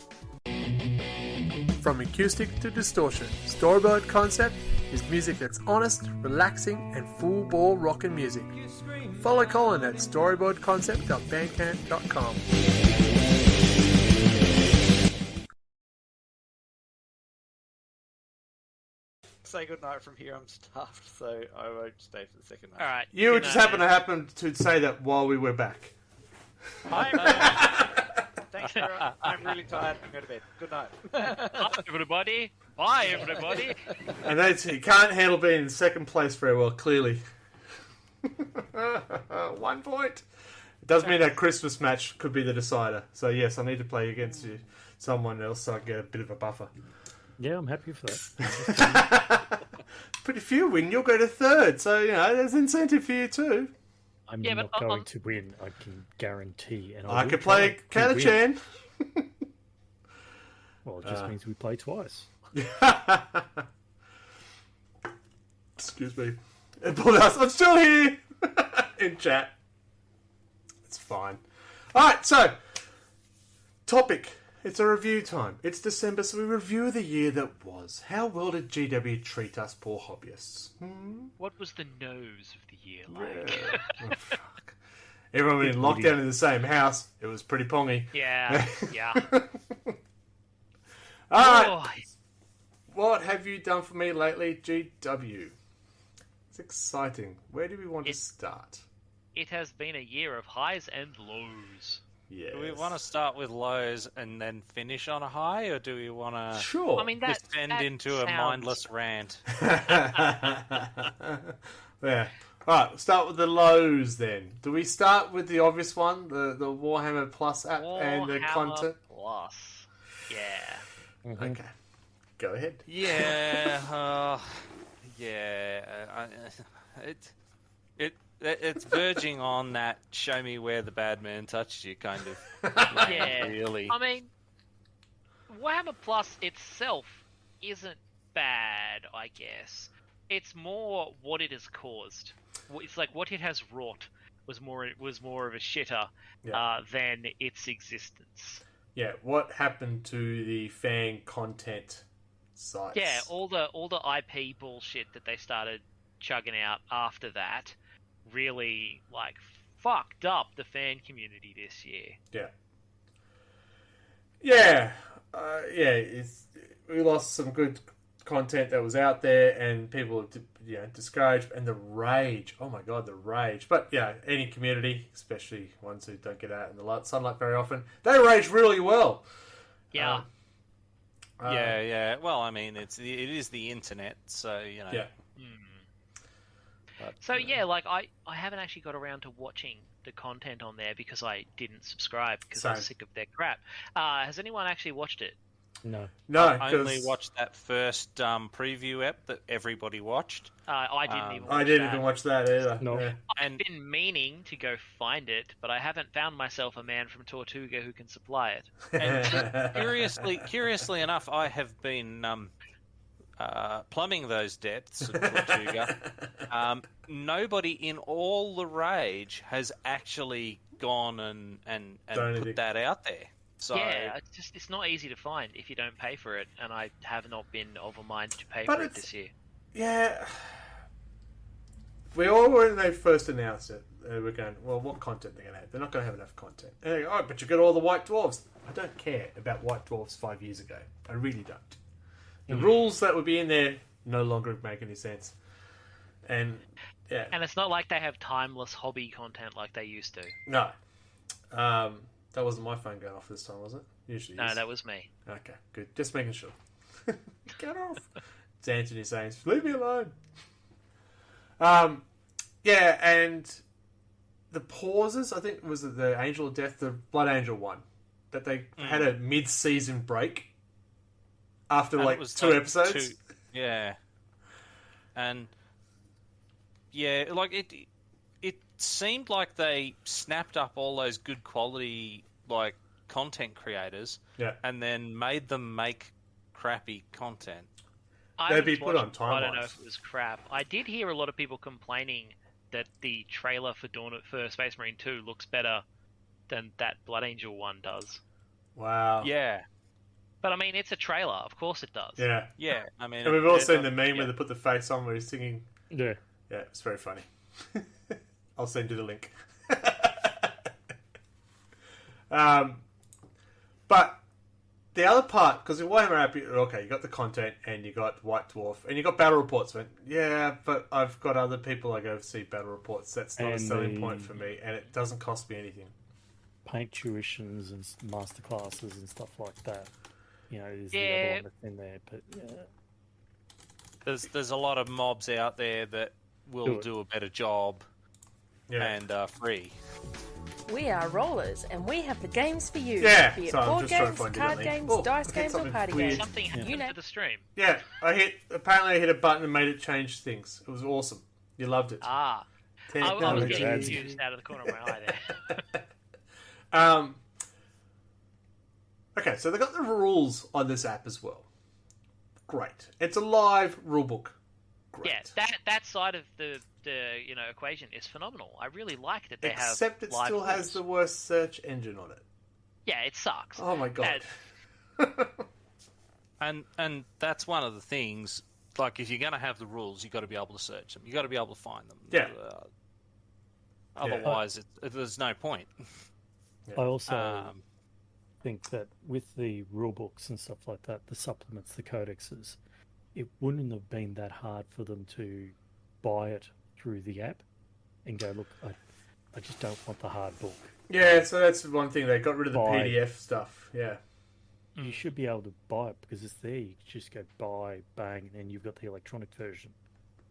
From acoustic to distortion, Storyboard Concept is music that's honest, relaxing, and full ball rockin' music. Follow Colin at storyboardconcept.bandcamp.com. Say goodnight from here. I'm stuffed, so I won't stay for the second night. all right. You good just night, happen to say that while we were back. Thanks, for, I'm really tired. I'm going to bed. Good night. Hi, everybody. Bye, everybody. And that's, he can't handle being in second place very well, clearly. 1 point. It does mean that Christmas match could be the decider. So, yes, I need to play against you, someone else so I get a bit of a buffer. Yeah, I'm happy for that. But if you win, you'll go to third. So, there's incentive for you too. I'm Yeah, not but going to win, I can guarantee. And I will could try play to Counter win. Chan. Well, it just means we play twice. Excuse me. It pulled us. I'm still here in chat. It's fine. Alright, so topic. It's a review time. It's December, so we review the year that was. How well did GW treat us poor hobbyists? What was the nose of the year like? Oh, fuck. Everyone in lockdown in the same house. It was pretty pongy. Yeah. Alright, Oh, what have you done for me lately, GW? It's exciting. Where do we want to start? it has been a year of highs and lows. Yes. Do we want to start with lows and then finish on a high, or do we want to Sure. I mean, that descend that into sounds... a mindless rant? Yeah. Alright, we'll start with the lows then. Do we start with the obvious one, the Warhammer Plus app and the Warhammer content? Plus. Yeah. Okay. Go ahead. Yeah, it's verging on that show me where the bad man touched you kind of. Yeah. Really. I mean, Warhammer Plus itself isn't bad, I guess. It's more what it has caused. It's like what it has wrought was more of a shitter than its existence. Yeah, what happened to the fan content sites? Yeah, all the IP bullshit that they started chugging out after that really fucked up the fan community this year. Yeah. We lost some good content that was out there, and people were discouraged, and the rage. Oh my god, the rage! But any community, especially ones who don't get out in the sunlight very often, they rage really well. Yeah. Yeah. Well, I mean, it is the internet, so Yeah. But, So I haven't actually got around to watching the content on there because I didn't subscribe because I was sick of their crap. Has anyone actually watched it? No. I only watched that first preview ep that everybody watched. I didn't even. I didn't even watch that either. No. Yeah. I've been meaning to go find it, but I haven't found myself a man from Tortuga who can supply it. And curiously enough, I have been plumbing those depths of Tortuga. Nobody in all the rage has actually gone and put that out there. So yeah, it's not easy to find if you don't pay for it, and I have not been of a mind to pay But for it this year. Yeah. We all, when they first announced it, we're going, well, what content they're going to have? They're not going to have enough content. And they go, oh, but you got all the White Dwarves. I don't care about White Dwarves 5 years ago. I really don't. The rules that would be in there no longer make any sense. And, yeah. And it's not like they have timeless hobby content like they used to. No. That wasn't my phone going off this time, was it? Usually No, is. that was me. Okay, good. Just making sure. Get off. It's Anthony saying, leave me alone. Yeah, and the pauses, I think, was it the Angel of Death, the Blood Angel one, that they had a mid-season break after, and like, it was two episodes. Yeah. And, yeah, like, it seemed like they snapped up all those good quality, like, content creators and then made them make crappy content. They'd be put on timelines. I don't know if it was crap. I did hear a lot of people complaining that the trailer for Space Marine 2 looks better than that Blood Angel one does. Wow. Yeah. But I mean, it's a trailer. Of course it does. Yeah. Yeah. I mean, And we've all seen the meme where they put the face on where he's singing. Yeah. Yeah, it's very funny. I'll send you the link. But the other part, because in Warhammer App, okay, you got the content and you got White Dwarf and you got battle reports. But yeah, but I've got other people I go see battle reports. That's not a selling point for me, and it doesn't cost me anything. Paint tuitions and master classes and stuff like that. You know, is the other one that's in there. But yeah, there's a lot of mobs out there that will do a better job and free. We are Rollers, and we have the games for you. Yeah, Be it so I'm board just trying to games, find card different games, link. dice I hit games, or something party weird. games. Something happened to the stream. Yeah, apparently I hit a button and made it change things. It was awesome. You loved it. I was getting confused out of the corner of my eye there. Okay, so they got the rules on this app as well. Great. It's a live rulebook. Great. Yeah, that side of the equation is phenomenal. I really like that they have Except it live still rules. has the worst search engine on it. Yeah, it sucks. Oh my god. And that's one of the things. Like, if you're going to have the rules, you've got to be able to search them. You've got to be able to find them. Yeah. Otherwise, there's no point. I also think that with the rule books and stuff like that, the supplements, the codexes, it wouldn't have been that hard for them to buy it through the app and go, look, I just don't want the hard book. Yeah, so that's one thing. They got rid of the PDF stuff. Yeah. You should be able to buy it because it's there. You just go buy, bang, and then you've got the electronic version.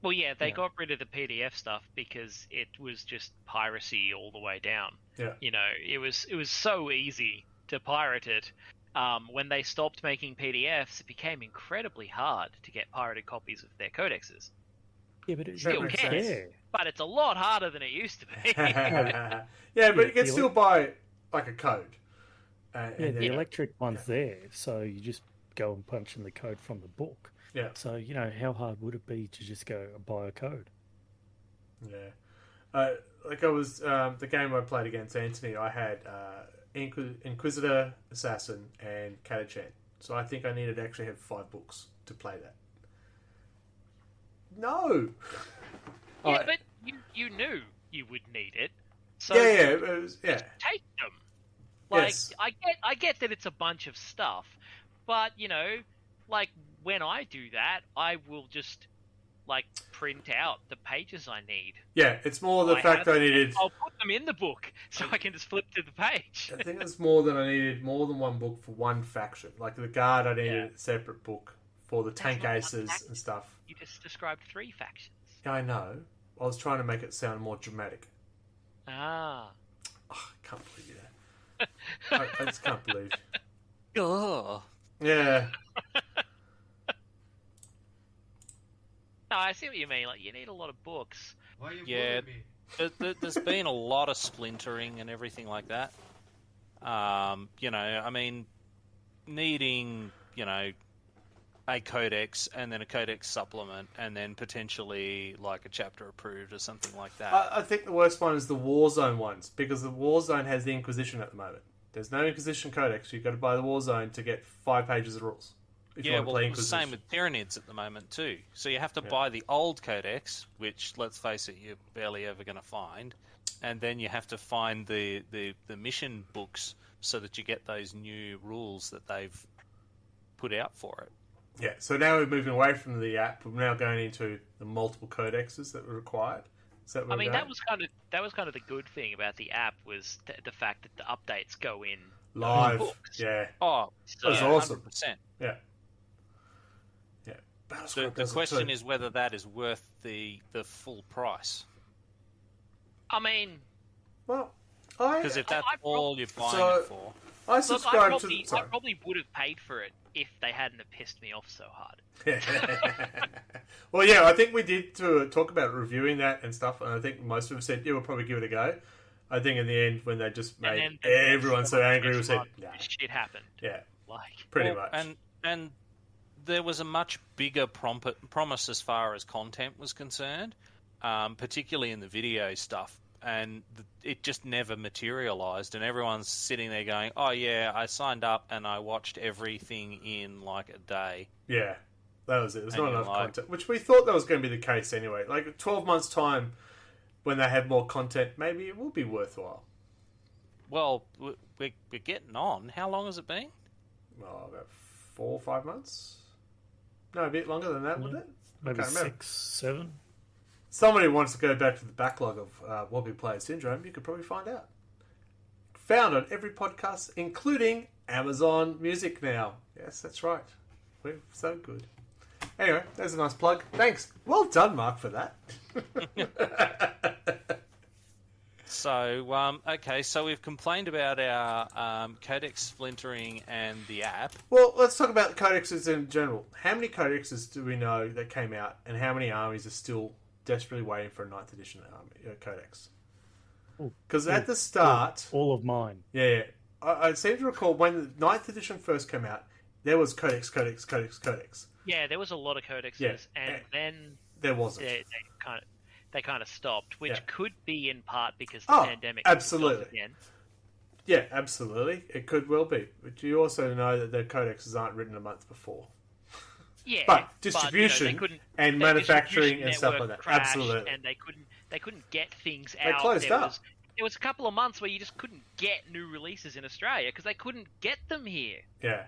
Well, yeah, they got rid of the PDF stuff because it was just piracy all the way down. Yeah. You know, it was so easy to pirate it. When they stopped making PDFs, it became incredibly hard to get pirated copies of their codexes. Yeah, but it Still can, but it's a lot harder than it used to be. Yeah, but you can still buy like a code. The electric one's there, so you just go and punch in the code from the book. Yeah. So, you know, how hard would it be to just go and buy a code? Yeah. Like I was, the game I played against Anthony, I had Inquisitor, Assassin, and Catachan. So I think I needed to actually have 5 books to play that. No! Yeah, but you knew you would need it. So it was, take them. Like, Yes. I get that it's a bunch of stuff, but, you know, like, when I do that, I will just like print out the pages I need. Yeah, it's more the fact I needed. I'll put them in the book so I can just flip to the page. I think it's more than I needed more than one book for one faction. Like the guard, I needed a separate book for the tank aces and stuff. You just described 3 factions. Yeah, I know. I was trying to make it sound more dramatic. Ah. Oh, I can't believe that. I just can't believe. Oh. Yeah. No, I see what you mean. Like, you need a lot of books. Why are you Yeah. bullying me? There's been a lot of splintering and everything like that. You know, I mean, needing, you know, a codex and then a codex supplement and then potentially like a chapter approved or something like that. I think the worst one is the Warzone ones, because the Warzone has the Inquisition at the moment. There's no Inquisition codex. You've got to buy the Warzone to get 5 pages of rules. If you Yeah, want to well, play it's the Inquisition. same with Tyranids at the moment too. So you have to buy the old codex, which, let's face it, you're barely ever going to find, and then you have to find the mission books so that you get those new rules that they've put out for it. Yeah, so now we're moving away from the app. We're now going into the multiple codexes that were required. Is that where I mean, we're that was kind of the good thing about the app was the fact that the updates go in live? books. Yeah, Oh, that was Yeah, awesome. 100%. Yeah, yeah. Battlescribe The does it question too. is whether that is worth the full price. I mean, Well, Because if that's I all you're buying So- it for, I look, I subscribe to probably, the. Sorry. I probably would have paid for it if they hadn't have pissed me off so hard. Well, yeah, I think we did talk about reviewing that and stuff, and I think most of them said, yeah, we'll probably give it a go. I think in the end, when they just made And then everyone so angry, we said, nah. shit happened. Yeah, Like, pretty Well, much. and there was a much bigger promise as far as content was concerned, particularly in the video stuff, and it just never materialized. And everyone's sitting there going, "Oh yeah, I signed up and I watched everything in like a day." Yeah, that was it. There's And not you're enough like- content, which we thought that was going to be the case anyway. Like 12 months' time, when they have more content, maybe it will be worthwhile. Well, we're getting on. How long has it been? Well, about 4 or 5 months. No, a bit longer than that, wouldn't it? Maybe Can't remember. 6, 7. Somebody wants to go back to the backlog of Wobbly Player Syndrome, you could probably find out. Found on every podcast, including Amazon Music now. Yes, that's right. We're so good. Anyway, there's a nice plug. Thanks. Well done, Mark, for that. So, okay, so we've complained about our codex splintering and the app. Well, let's talk about codexes in general. How many codexes do we know that came out, and how many armies are still desperately waiting for a 9th edition codex? Because at the start... All of mine. Yeah, I seem to recall when the 9th edition first came out, there was codex. yeah, there was a lot of codexes, Yeah, and then There wasn't. they kind of stopped, which Yeah. could be in part because the Oh, pandemic absolutely. stopped again. Yeah, absolutely. It could well be. But you also know that the codexes aren't written a month before. Yeah, But distribution they couldn't- and their manufacturing distribution and stuff like network that. crashed, Absolutely. and they couldn't get things They out. closed up. There was a couple of months where you just couldn't get new releases in Australia because they couldn't get them here. Yeah.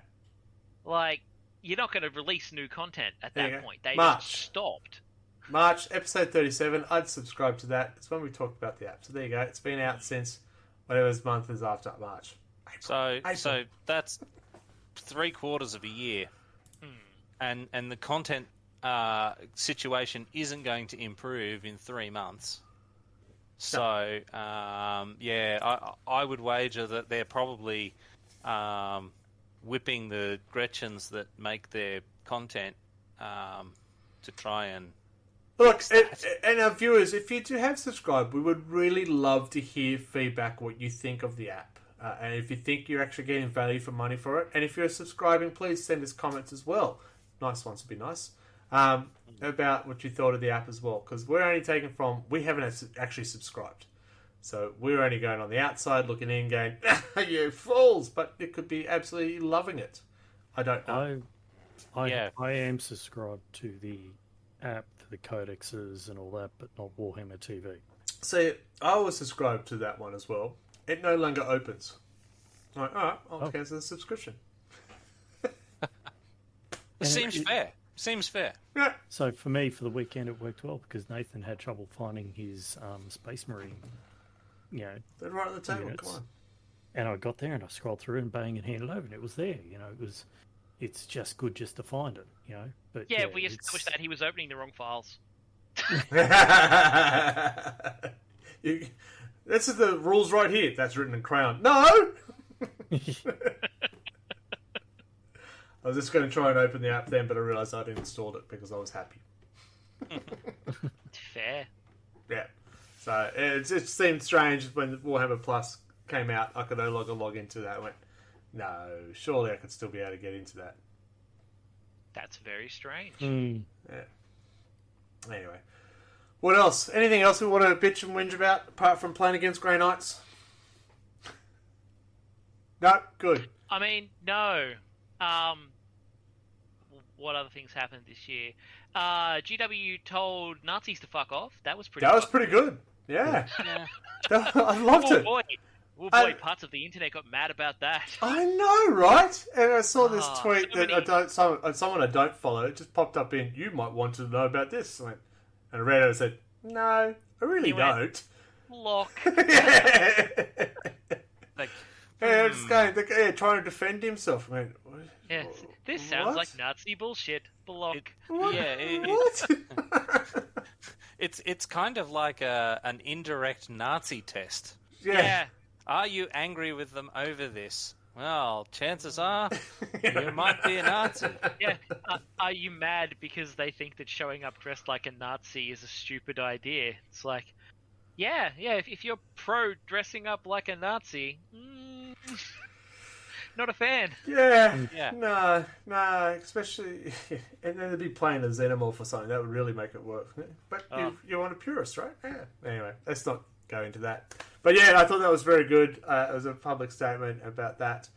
Like, you're not going to release new content at There you that go. point. They March. just stopped. March, episode 37. I'd subscribe to that. It's when we talked about the app. So there you go. It's been out since whatever's month is after March. So April. that's 3/4 of a year, and the content situation isn't going to improve in 3 months. So yeah, I would wager that they're probably whipping the Gretchens that make their content to try and Look, and our viewers, if you do have subscribed, we would really love to hear feedback, what you think of the app. And if you think you're actually getting value for money for it. And if you're subscribing, please send us comments as well. Nice ones would be nice. About what you thought of the app as well. Because we're only taking from... We haven't actually subscribed. So we're only going on the outside, looking in, going, you fools! But it could be absolutely loving it. I don't know. I am subscribed to the app for the codexes and all that, but not Warhammer TV. See, I was subscribed to that one as well. It no longer opens. I'm like, alright, I'll cancel the subscription. Seems fair. Seems fair. Yeah. So for me, for the weekend, it worked well because Nathan had trouble finding his Space Marine, They're right at the table. units. Come on. And I got there and I scrolled through and bang and handed over, and it was there. It's just good just to find it. But Yeah, we established that he was opening the wrong files. This is the rules right here. That's written in crayon. No! I was just going to try and open the app then, but I realised I'd installed it because I was happy. Fair. Yeah. So it just seemed strange when Warhammer Plus came out. I could no longer log into that. I went, no, surely I could still be able to get into that. That's very strange. Yeah. Anyway. What else? Anything else we want to bitch and whinge about apart from playing against Grey Knights? No? Good. I mean, no. What other things happened this year? GW told Nazis to fuck off. That was pretty. That was pretty good. Yeah. I loved it. Oh boy, parts of the internet got mad about that. I know, right? And I saw this tweet so that someone I don't follow, it just popped up in, you might want to know about this. And I read it and said, no, I really don't. Block. Yeah. Like, Yeah, just going, trying to defend himself. I mean, Yeah, this what? sounds like Nazi bullshit. Block. What? Yeah, What? it's kind of like an indirect Nazi test. Yeah. Are you angry with them over this? Well, chances are you might be a Nazi. Yeah. Are you mad because they think that showing up dressed like a Nazi is a stupid idea? It's like, yeah. If you're pro dressing up like a Nazi, not a fan. Yeah. No, especially, and then they'd be playing a xenomorph or something. That would really make it work. But you want a purist, right? Yeah. Anyway, let's not go into that. But yeah, I thought that was very good. It was a public statement about that.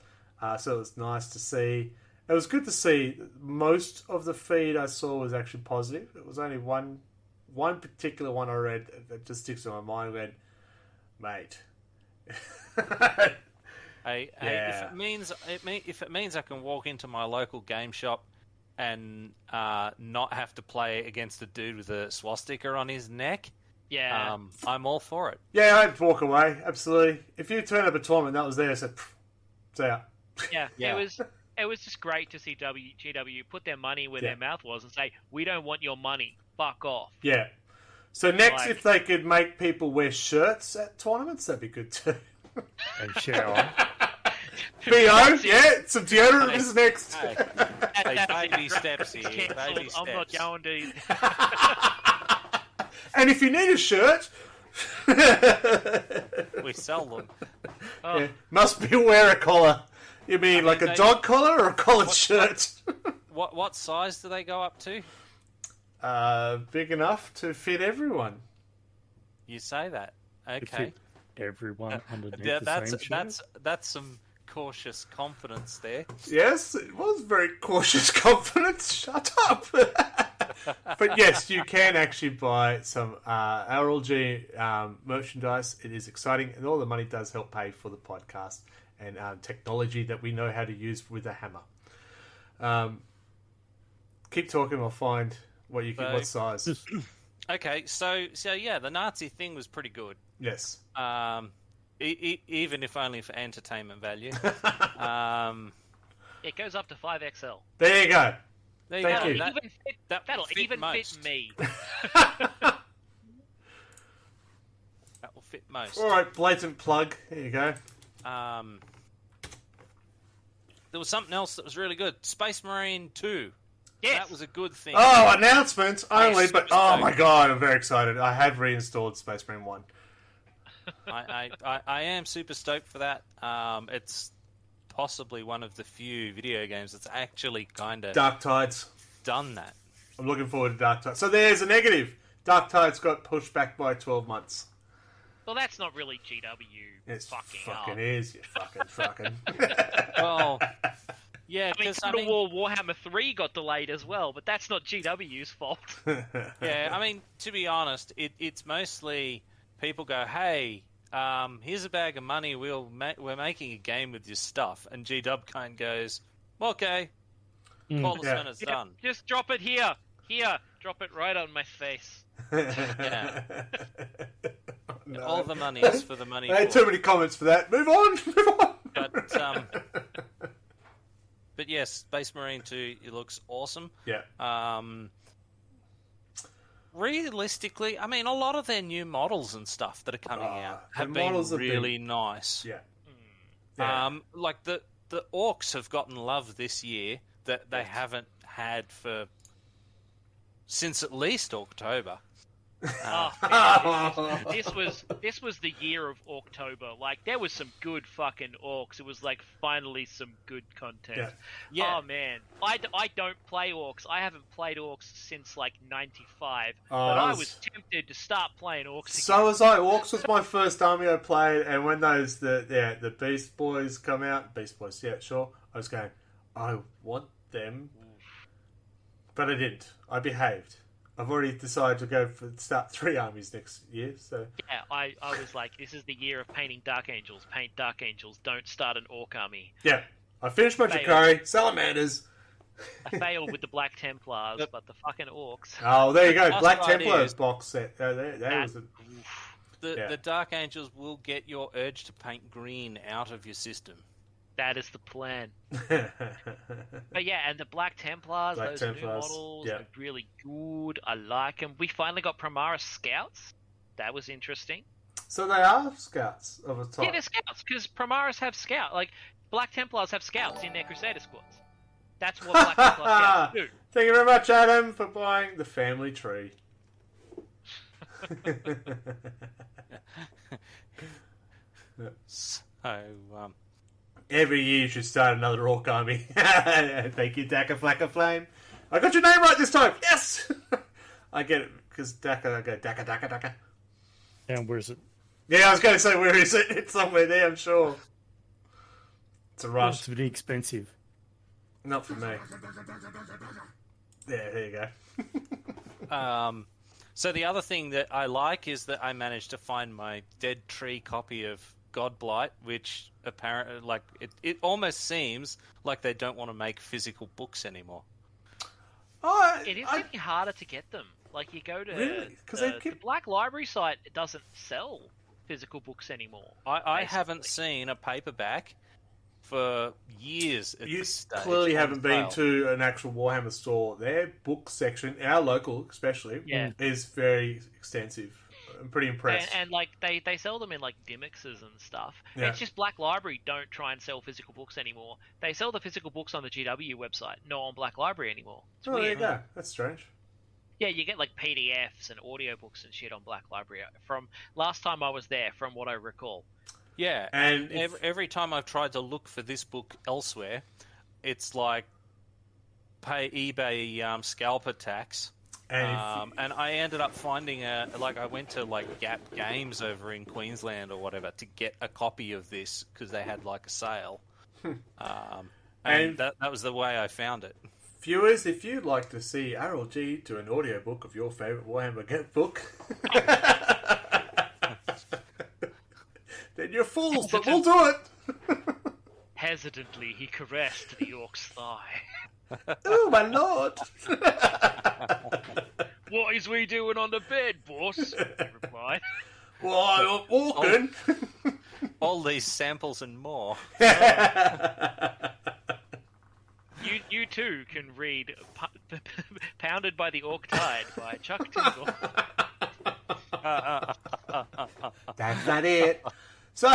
So it was nice to see. It was good to see. Most of the feed I saw was actually positive. It was only one particular one I read that just sticks in my mind. I went, mate. Hey, if it means I can walk into my local game shop and not have to play against a dude with a swastika on his neck, Yeah. I'm all for it. Yeah, I'd walk away. Absolutely. If you turn up a tournament that was there, I said, it's out. Yeah. Yeah. It was just great to see GW put their money where their mouth was and say, we don't want your money. Fuck off. Yeah. So next, if they could make people wear shirts at tournaments, that'd be good too. And shower. BO, yeah, some deodorant is next. Hey, baby steps here. Baby steps. I'm not going to. And if you need a shirt, We sell them. yeah, must be wear a collar. You mean like a dog collar or a collared shirt? What size do they go up to? Big enough to fit everyone. You say that. Okay. Fit everyone underneath Yeah, the same shirt. that's some cautious confidence there. Yes, it was very cautious confidence. Shut up. But yes, you can actually buy some RLG merchandise. It is exciting, and all the money does help pay for the podcast and technology that we know how to use with a hammer. Keep talking. I'll find what you can. What size? Okay, so yeah, the Nazi thing was pretty good. Yes. Even if only for entertainment value. It goes up to 5XL. There you go. There Thank go. you. That'll will even most. fit me. That will fit most. All right, blatant plug. There you go. There was something else that was really good. Space Marine 2. Yes. That was a good thing. Oh, announcement only, Yes, but oh my god, I'm very excited. I have reinstalled Space Marine 1. I am super stoked for that. It's possibly one of the few video games that's actually kind of Dark Tides. done that. I'm looking forward to Dark Tides. So there's a negative. Dark Tides got pushed back by 12 months. Well, that's not really GW It's fucking fucking up. is, you fucking. Well, yeah, I mean, because Total War Warhammer 3 got delayed as well, but that's not GW's fault. yeah, I mean, to be honest, it's mostly people go, hey, here's a bag of money, we're making a game with your stuff, and GW kind of goes, okay. Call us Yeah. when it's Yeah, done. just drop it here. Here, drop it right on my face. Yeah. No. All the money is for the money. I had too many comments for that. Move on. Move on. But yes, Space Marine 2, it looks awesome. Yeah. Realistically, I mean, a lot of their new models and stuff that are coming out have been really nice. Yeah. Yeah. Like the orcs have gotten love this year that they haven't had since at least October. Man, this was the year of October. Like, there was some good fucking orcs. It was like finally some good content. Yeah. Oh man, I don't play orcs. I haven't played orcs since like '95. But I was tempted to start playing orcs again. So was I. Orcs was my first army I played, and when the Beast Boys come out, Beast Boys, yeah, sure, I was going, I want them, but I didn't. I behaved. I've already decided to start 3 armies next year. So yeah, I was like, this is the year of painting Dark Angels. Paint Dark Angels. Don't start an orc army. yeah, I finished my Jakari, Salamanders. I failed with the Black Templars, but the fucking orcs. Oh, there you go, That's Black right, Templars is. box set. That was The Dark Angels will get your urge to paint green out of your system. That is the plan. But yeah, and the Black Templars, those new models are really good. I like them. We finally got Primaris Scouts. That was interesting. So they are scouts of a type. Yeah, they're scouts, because Primaris have scouts. Like, Black Templars have scouts in their Crusader squads. That's what Black Templar scouts do. Thank you very much, Adam, for buying the family tree. So, Every year you should start another orc army. Thank you, Daka Flacka Flame. I got your name right this time. Yes! I get it, because Daka, I go Daka, Daka, Daka. And where is it? Yeah, I was going to say, where is it? It's somewhere there, I'm sure. It's a rush. It's pretty expensive. Not for me. Yeah, there you go. So the other thing that I like is that I managed to find my Dead Tree copy of Godblight, which apparently, like, it almost seems like they don't want to make physical books anymore. Oh, It is getting harder to get them. Like, you go to Really? 'Cause the they keep- Black Library site, it doesn't sell physical books anymore. I haven't seen a paperback for years at You this stage. clearly on haven't been sale. to an actual Warhammer store. Their book section, our local especially, is very extensive. I'm pretty impressed. And like, they sell them in, like, Dimmixes and stuff. Yeah. It's just Black Library don't try and sell physical books anymore. They sell the physical books on the GW website, not on Black Library anymore. It's Oh, there you weird. go. That's strange. Yeah, you get, like, PDFs and audiobooks and shit on Black Library from last time I was there, from what I recall. Yeah, And and every time I've tried to look for this book elsewhere, it's like pay eBay scalper tax. And And I ended up finding I went to like Gap Games over in Queensland or whatever to get a copy of this because they had like a sale. And that was the way I found it. viewers, if you'd like to see RLG do an audiobook of your favourite Warhammer book, then you're fools, but we'll do it. Hesitantly, he caressed the orc's thigh. Oh, my lord. What is we doing on the bed, boss? He replied. Well, I'm walking. All these samples and more. You too can read Pounded by the Orc Tide by Chuck Tingle. That's not it. So.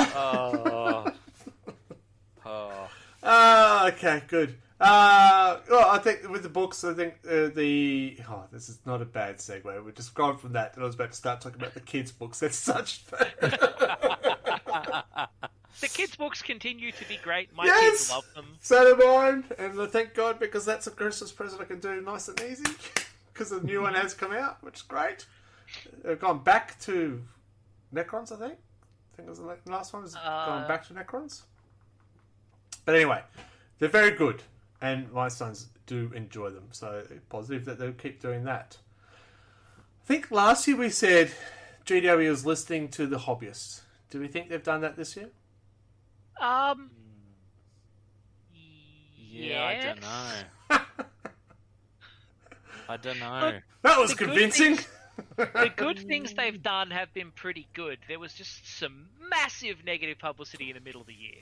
Okay, good. Well, I think with the books, I think this is not a bad segue. We're just gone from that, and I was about to start talking about the kids' books. That's such. The kids' books continue to be great. My Yes! kids love them. So do mine, and I thank God because that's a Christmas present I can do nice and easy. Because the new one has come out, which is great. They've gone back to Necrons, I think. I think it was the last one was going back to Necrons. But anyway, they're very good, and my sons do enjoy them. So positive that they'll keep doing that. I think last year we said GW was listening to the hobbyists. Do we think they've done that this year? Yeah, I don't know. I don't know. That was The good convincing. The good things they've done have been pretty good. There was just some massive negative publicity in the middle of the year.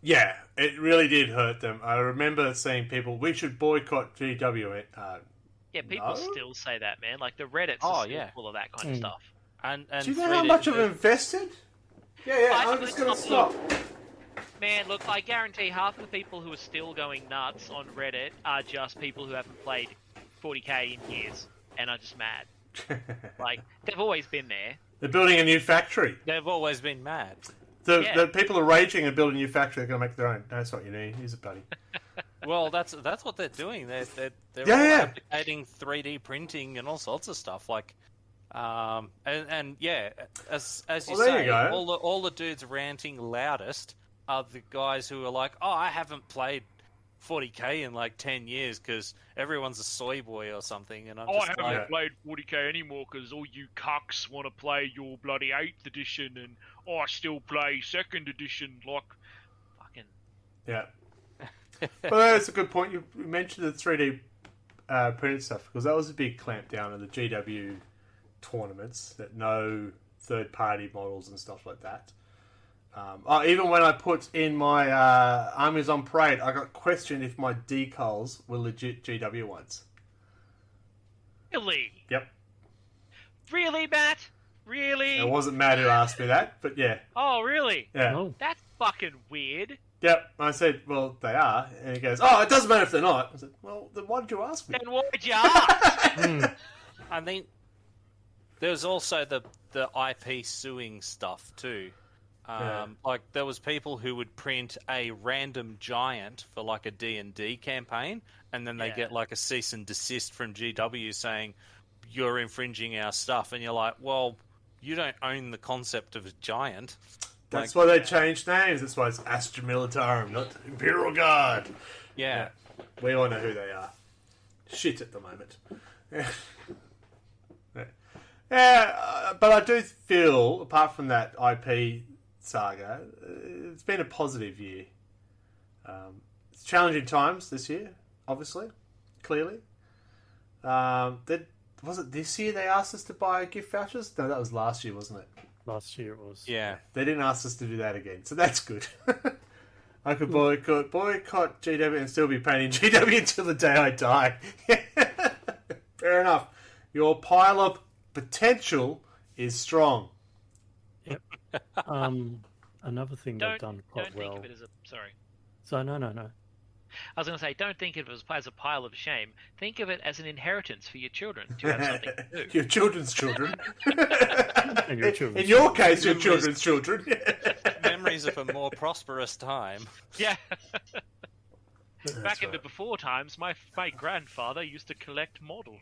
Yeah, it really did hurt them. I remember seeing people, we should boycott GW. Yeah, people No? still say that, man. Like the Reddits Oh, are still yeah. full of that kind of stuff. And Do you know how much I've invested? Yeah, I'm just going to stop. Man, look, I guarantee half of the people who are still going nuts on Reddit are just people who haven't played 40k in years and are just mad. Like, they've always been there. They're building a new factory. they've always been mad. The people are raging and building a new factory. They're going to make their own. That's what you need. Here's a buddy. Well, that's what they're doing. They're Yeah, all yeah. advocating 3D printing and all sorts of stuff. Like, and yeah, as you Well, there say, you go. all the dudes ranting loudest are the guys who are like, oh, I haven't played 40k in like 10 years because everyone's a soy boy or something. And I'm I just haven't like, played 40k anymore because all you cucks want to play your bloody 8th edition and I still play 2nd edition. Like, fucking... Yeah. Well, that's a good point. You mentioned the 3D printed stuff because that was a big clampdown on the GW tournaments, that no third-party models and stuff like that. Even when I put in my Armies on Parade, I got questioned if my decals were legit GW ones. Really? Yep. Really, Matt? Really? It wasn't Matt who asked me that, but yeah. Oh, really? Yeah. Oh, That's fucking weird. Yep. I said, well, they are. And he goes, oh, it doesn't matter if they're not. I said, well, then why did you ask me? Then why'd you ask? I mean, there's also the IP suing stuff too. Yeah. Like there was people who would print a random giant for like a D&D campaign, and then they Yeah. get like a cease and desist from GW saying you're infringing our stuff, and you're like, well, you don't own the concept of a giant. That's why they changed names. That's why it's Astra Militarum, not Imperial Guard. Yeah. We all know who they are. Shit at the moment. Yeah, but I do feel, apart from that IP saga, it's been a positive year. It's challenging times this year, obviously, clearly. Was it this year they asked us to buy gift vouchers? No, that was last year, wasn't it? last year it was. Yeah. They didn't ask us to do that again, so that's good. I could boycott GW and still be painting GW until the day I die. Fair enough. Your pile of potential is strong. Yep. Another thing they've done quite don't well. think of it as a... Sorry. So no. I was going to say, don't think of it as a pile of shame. Think of it as an inheritance for your children to have something to do. Your children's children. And your children's In your case, your children's children. Memories of a more prosperous time. Yeah. That's Back in the right. before times, my grandfather used to collect models.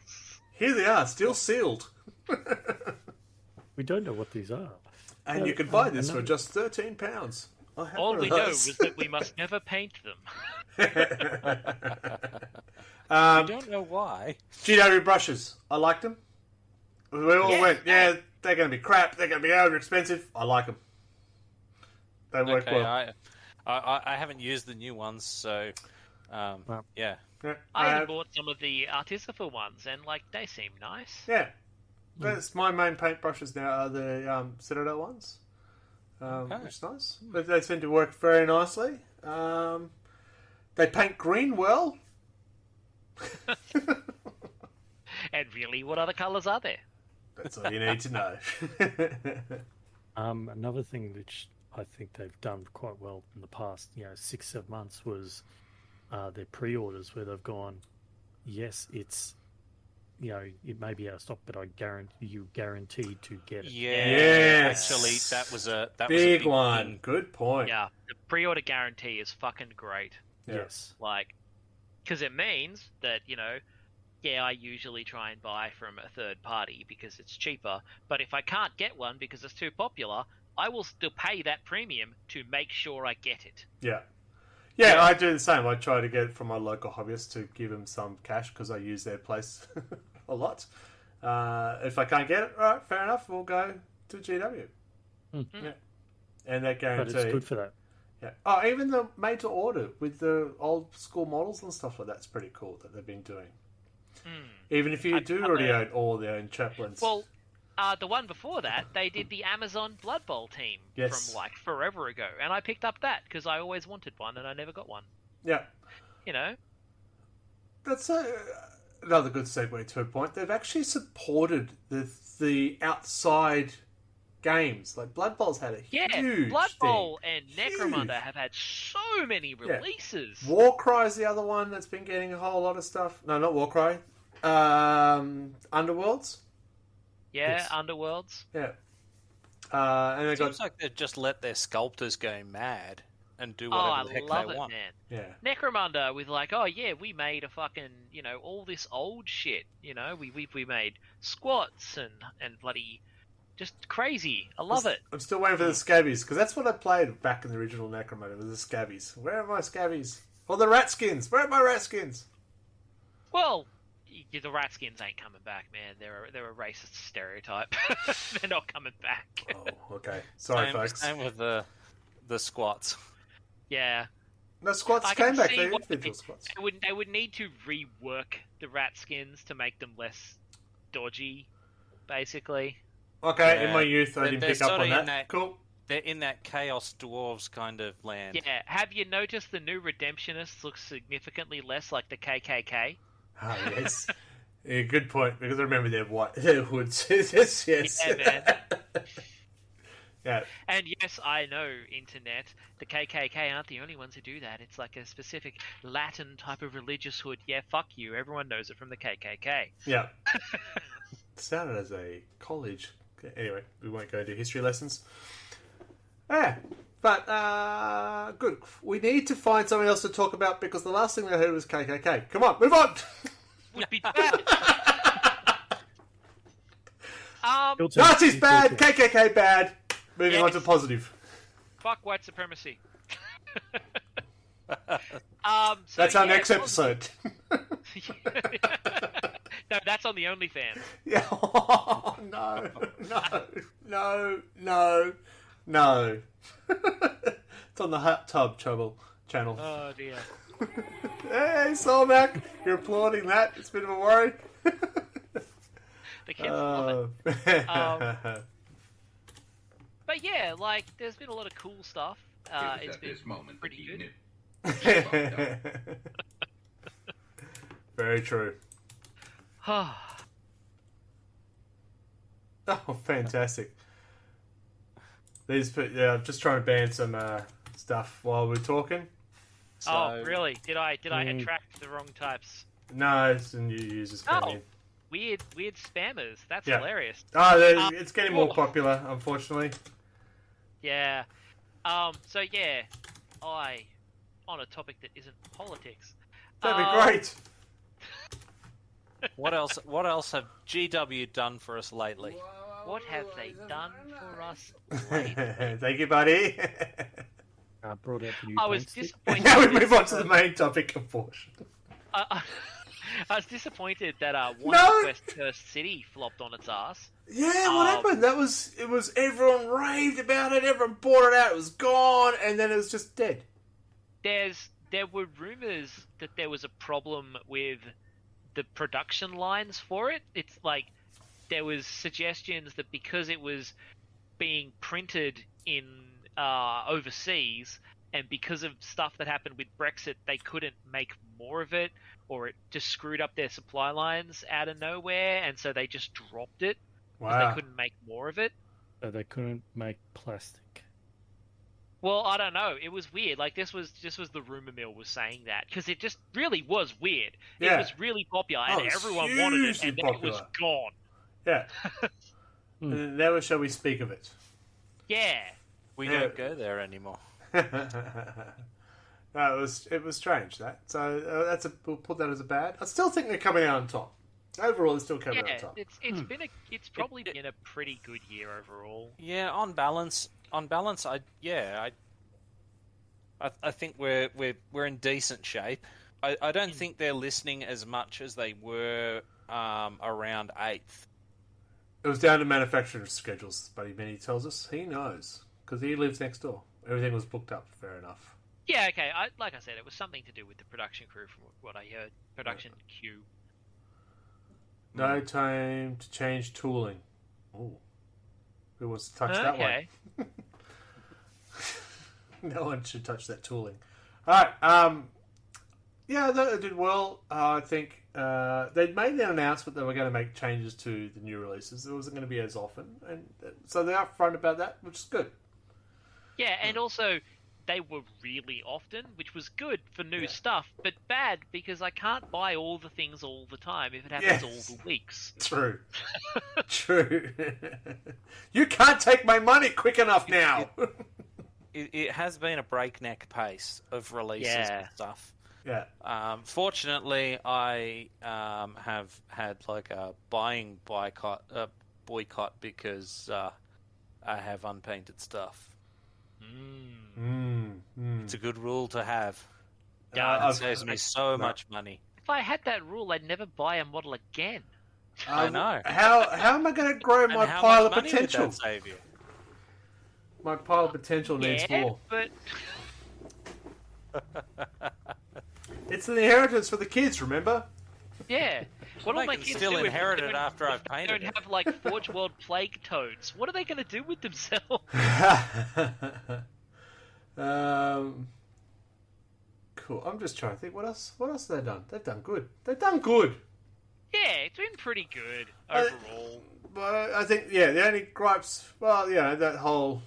Here they are, still sealed. We don't know what these are. And Yeah, you can buy this for another- just £13. I have All one we of know those. is that we must never paint them. I don't know why. GW brushes. I liked them. We all Yeah. went, yeah, they're going to be crap. They're going to be over expensive. I like them. They work Okay, well. I haven't used the new ones, so yeah. Yeah, I even bought some of the Artificer ones, and like they seem nice. yeah. That's my main paint brushes now are the Citadel ones, which is nice. But they seem to work very nicely. They paint green well. And really, what other colours are there? That's all you need to know. Another thing which I think they've done quite well in the past, 6-7 months was their pre-orders, where they've gone, yes, it's, it may be out of stock, but I guarantee you guaranteed to get it. Yeah, Yes. actually, that was a Big big one. thing. Good point. Yeah, the pre-order guarantee is fucking great. Yeah. Yes. Like, because it means that, I usually try and buy from a third party because it's cheaper, but if I can't get one because it's too popular, I will still pay that premium to make sure I get it. Yeah. Yeah, I do the same. I try to get it from my local hobbyist to give them some cash because I use their place a lot. If I can't get it, all right, fair enough. We'll go to GW. Yeah. And that But guarantee. it's good for that. Yeah. Oh, even the made to order with the old school models and stuff like that's pretty cool that they've been doing. Even if you do already own all their own chaplains. Well, the one before that, they did the Amazon Blood Bowl team from like forever ago, and I picked up that because I always wanted one and I never got one. Yeah. You know? That's another good segue to a point. They've actually supported the outside games. Like Blood Bowl's had a huge Blood Bowl thing. and Necromunda have had so many releases. Warcry's the other one that's been getting a whole lot of stuff. No, not Warcry. Underworlds. Yeah, Yes. Underworlds. Yeah. And they Seems like they've just let their sculptors go mad and do whatever the heck they want. Man. Yeah. Necromunda with like, oh yeah, we made a fucking, all this old shit. We made squats and bloody, just crazy. I love it. I'm still waiting for the scabbies, because that's what I played back in the original Necromunda, was the scabbies. Where are my scabbies? Or the rat skins. Where are my rat skins? Well, the rat skins ain't coming back, man. They're a racist stereotype. They're not coming back. Oh, okay. Sorry, folks. Same with the squats. Yeah. No, squats I came can back. see They're why individual squats. They would need to rework the rat skins to make them less dodgy, basically. Okay, in Yeah. my youth, I didn't They're pick up sorta on in that. Cool. They're in that Chaos Dwarves kind of land. Yeah. Have you noticed the new Redemptionists look significantly less like the KKK? Ah, yes. Yeah, good point, because I remember their hoods. yes. Yeah, man. Yeah. And yes, I know, Internet, the KKK aren't the only ones who do that. It's like a specific Latin type of religious hood. Yeah, fuck you. Everyone knows it from the KKK. Yeah. Sounded as a college. Anyway, we won't go into history lessons. Yeah. But, good. We need to find something else to talk about, because the last thing I heard was KKK. Come on, move on! Would be bad. Nazis bad! KKK bad! Moving on to positive. Fuck white supremacy. That's our next episode. No, that's on the OnlyFans. Yeah. Oh, no. It's on the Hot Tub channel. Oh dear. Hey, Solmac, you're applauding that. It's a bit of a worry. The kids love it. But yeah, like, there's been a lot of cool stuff. It was It's at been this moment that pretty he good. knew. Very true. Oh, Oh, fantastic. I'm just trying to ban some stuff while we're talking. So, really? Did I attract the wrong types? No, some new users coming in. Weird spammers. That's Yeah. hilarious. Oh, it's getting more popular, unfortunately. Yeah. So yeah, on a topic that isn't politics. That'd be great. what else have GW done for us lately? What have they done for us lately? Thank you, buddy. Brought out the new I was paint stick. disappointed. Now we move on to the main topic, unfortunately. I was disappointed that No! West Cursed City flopped on its ass. Yeah, what happened? It was everyone raved about it, everyone bought it out, it was gone, and then it was just dead. There were rumors that there was a problem with the production lines for it. It's like there was suggestions that because it was being printed in overseas, and because of stuff that happened with Brexit, they couldn't make more of it, or it just screwed up their supply lines out of nowhere, and so they just dropped it because Wow. they couldn't make more of it. So they couldn't make plastic. Well, I don't know. It was weird. Like this was the rumor mill was saying that because it just really was weird. Yeah. It was really popular Oh, and it was everyone wanted it, hugely and then it was popular. gone. Yeah. And never shall we speak of it. Yeah. We Yeah. don't go there anymore. No, it was strange that. So we'll put that as a bad. I still think they're coming out on top. Overall, they're still coming out on Yeah, top. it's probably been a pretty good year overall. Yeah, on balance, I think we're in decent shape. I don't think they're listening as much as they were around 8th. It was down to manufacturing schedules, Buddy Benny tells us. He knows, because he lives next door. Everything was booked up, fair enough. Yeah, okay. Like I said, it was something to do with the production crew, from what I heard. Production queue. No time to change tooling. Ooh. Who wants to touch that one? No one should touch that tooling. Alright, yeah, they did well. I think they'd made an announcement that we're going to make changes to the new releases. It wasn't going to be as often, and so they're upfront about that, which is good. Yeah, and also they were really often, which was good for new stuff, but bad because I can't buy all the things all the time if it happens all the weeks. True. True. You can't take my money quick enough now. It has been a breakneck pace of releases and stuff. Yeah. Fortunately, I have had like a buying boycott because I have unpainted stuff. It's a good rule to have. It saves me so much money. If I had that rule, I'd never buy a model again. I know. How am I going to grow my how pile much of money potential? would that save you? My pile of potential needs more. But It's an inheritance for the kids, remember? yeah. What They will my can kids still do if inherit they it don't- after I've if they painted don't it? have like Forge World Plague Toads? What are they going to do with themselves? Cool. I'm just trying to think. What else have they done? They've done good. They've done good. Yeah, it's been pretty good overall. But I think, the only gripes, that whole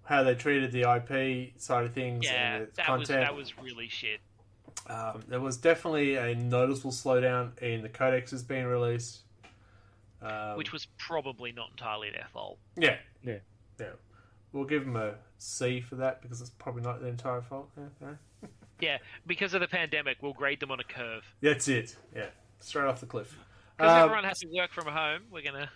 how they treated the IP side of things Yeah, and its that content. was really shit. There was definitely a noticeable slowdown in the codexes being released. Which was probably not entirely their fault. Yeah. Yeah. We'll give them a C for that because it's probably not their entire fault. Yeah. Yeah, because of the pandemic, we'll grade them on a curve. That's it. Yeah. Straight off the cliff. Because everyone has to work from home, we're gonna.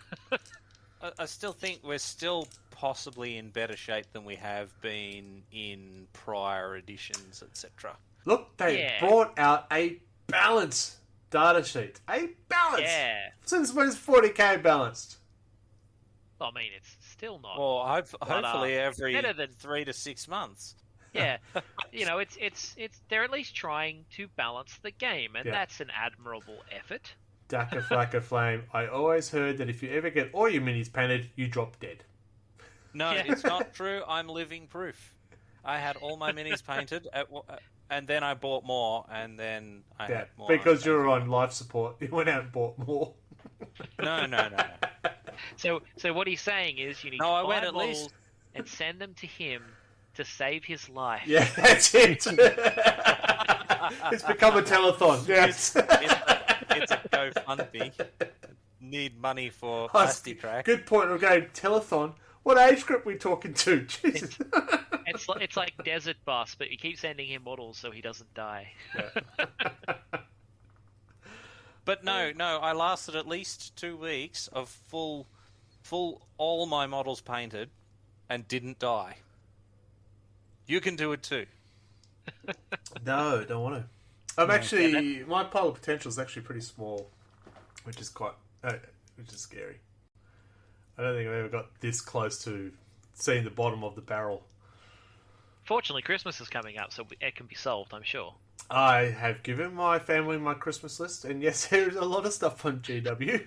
I still think we're still possibly in better shape than we have been in prior editions, etc. Look, they brought out a balanced data sheet. A balance! Yeah. Since when is 40k balanced? I mean, it's still not. Well, hopefully every better than 3 to 6 months. Yeah, it's they're at least trying to balance the game, and that's an admirable effort. Daka Flacka Flame. I always heard that if you ever get all your minis painted, you drop dead. No, it's not true. I'm living proof. I had all my minis painted, and then I bought more, and then I had more. Because you were on life support, you went out and bought more. No. So what he's saying is you need to buy models and send them to him to save his life. Yeah, that's it. It's become a telethon. Yes. It's a GoFundMe. Need money for plastic track. Good point. We're going telethon. What age group are we talking to? Jesus. It's like Desert Bus, but you keep sending him models so he doesn't die. But no, I lasted at least 2 weeks of full all my models painted and didn't die. You can do it too. No, don't want to. My pile of potential is actually pretty small, which is scary. I don't think I've ever got this close to seeing the bottom of the barrel. Fortunately, Christmas is coming up, so it can be solved, I'm sure. I have given my family my Christmas list, and yes, there's a lot of stuff on GW.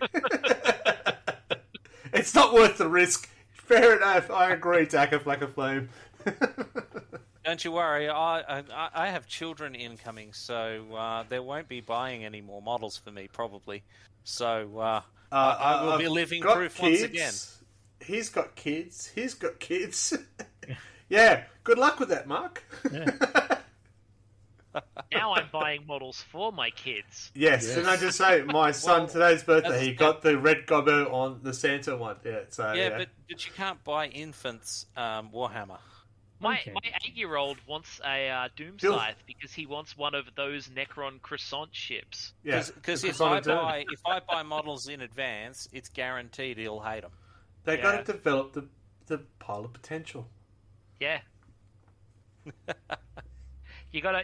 It's not worth the risk. Fair enough, I agree, Daka Flacka Flame. Don't you worry, I have children incoming, so there won't be buying any more models for me, probably. So I will be living proof once again. He's got kids. He's got kids. Yeah, good luck with that, Mark. Yeah. Now I'm buying models for my kids. Yes, and I just say, my son, today's birthday, he got the red gobbo on the Santa one. Yeah, so, but you can't buy infants Warhammer. My 8-year-old wants a Doom Scythe because he wants one of those Necron croissant ships. Yeah, because if I buy models in advance, it's guaranteed he'll hate them. They got to develop the pile of potential. Yeah. You gotta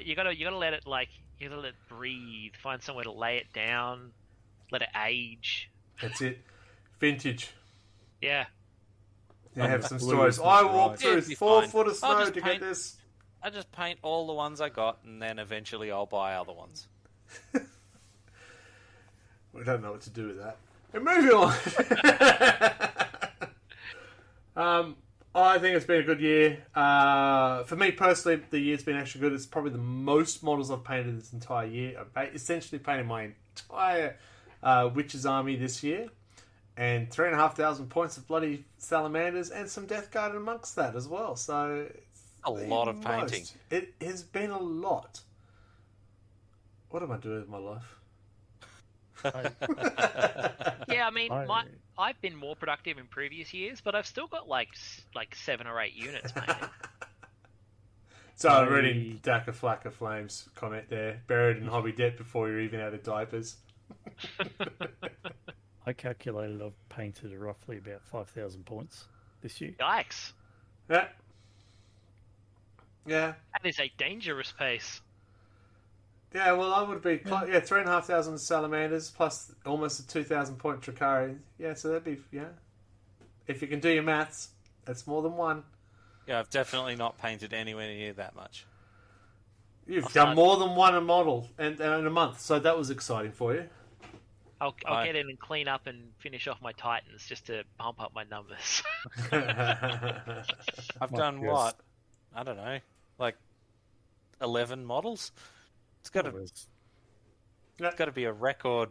let it let it breathe. Find somewhere to lay it down. Let it age. That's it. Vintage. Yeah. You have some stories. I walked through 4 foot of snow to get this. I just paint all the ones I got, and then eventually I'll buy other ones. We don't know what to do with that. And moving on. I think it's been a good year. For me personally, the year's been actually good. It's probably the most models I've painted this entire year. I've essentially painted my entire Witch's Army this year. And 3,500 points of bloody salamanders and some Death Guard amongst that as well. So it's A lot of painting. It has been a lot. What am I doing with my life? Yeah, I mean, I've been more productive in previous years, but I've still got like 7 or 8 units painted. So I'm reading Daka Flacker Flames comment there. Buried in hobby debt before you're even out of diapers. I calculated I've painted roughly about 5,000 points this year. Yikes! Yeah. Yeah. That is a dangerous pace. Yeah, well, I would be... 3,500 salamanders plus almost a 2,000 point Drakari. Yeah, so that'd be... Yeah. If you can do your maths, that's more than one. Yeah, I've definitely not painted anywhere near that much. You've done more than one a model and in a month, so that was exciting for you. I'll get in and clean up and finish off my Titans just to bump up my numbers. I've done what? I don't know, like 11 models. It's got to be a record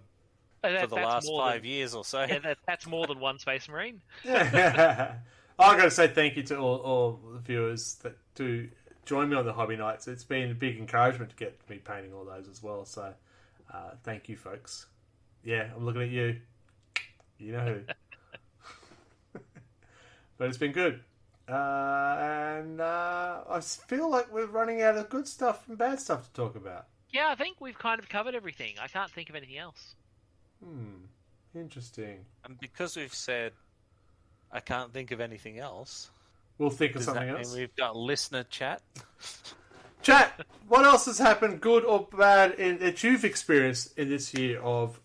for the last 5 years or so. Yeah, that's more than one Space Marine. I've got to say thank you to all the viewers that do join me on the hobby nights. It's been a big encouragement to get me painting all those as well. So thank you, folks. Yeah, I'm looking at you. You know who. But it's been good. And I feel like we're running out of good stuff and bad stuff to talk about. Yeah, I think we've kind of covered everything. I can't think of anything else. Interesting. And because we've said I can't think of anything else, we'll think of does something that else. mean we've got listener chat? Chat, what else has happened, good or bad, that you've experienced in this year of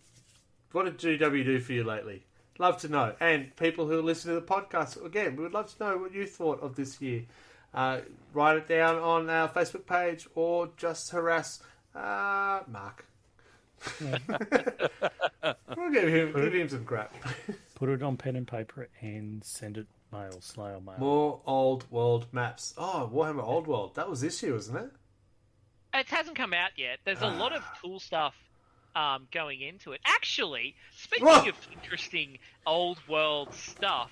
what did GW do for you lately? Love to know. And people who listen to the podcast, again, we would love to know what you thought of this year. Write it down on our Facebook page or just harass Mark. We'll give him some crap. Put it on pen and paper and send it snail mail. More Old World maps. Oh, Warhammer Old World. That was this year, wasn't it? It hasn't come out yet. There's a lot of cool stuff going into it. Actually, speaking of interesting old world stuff,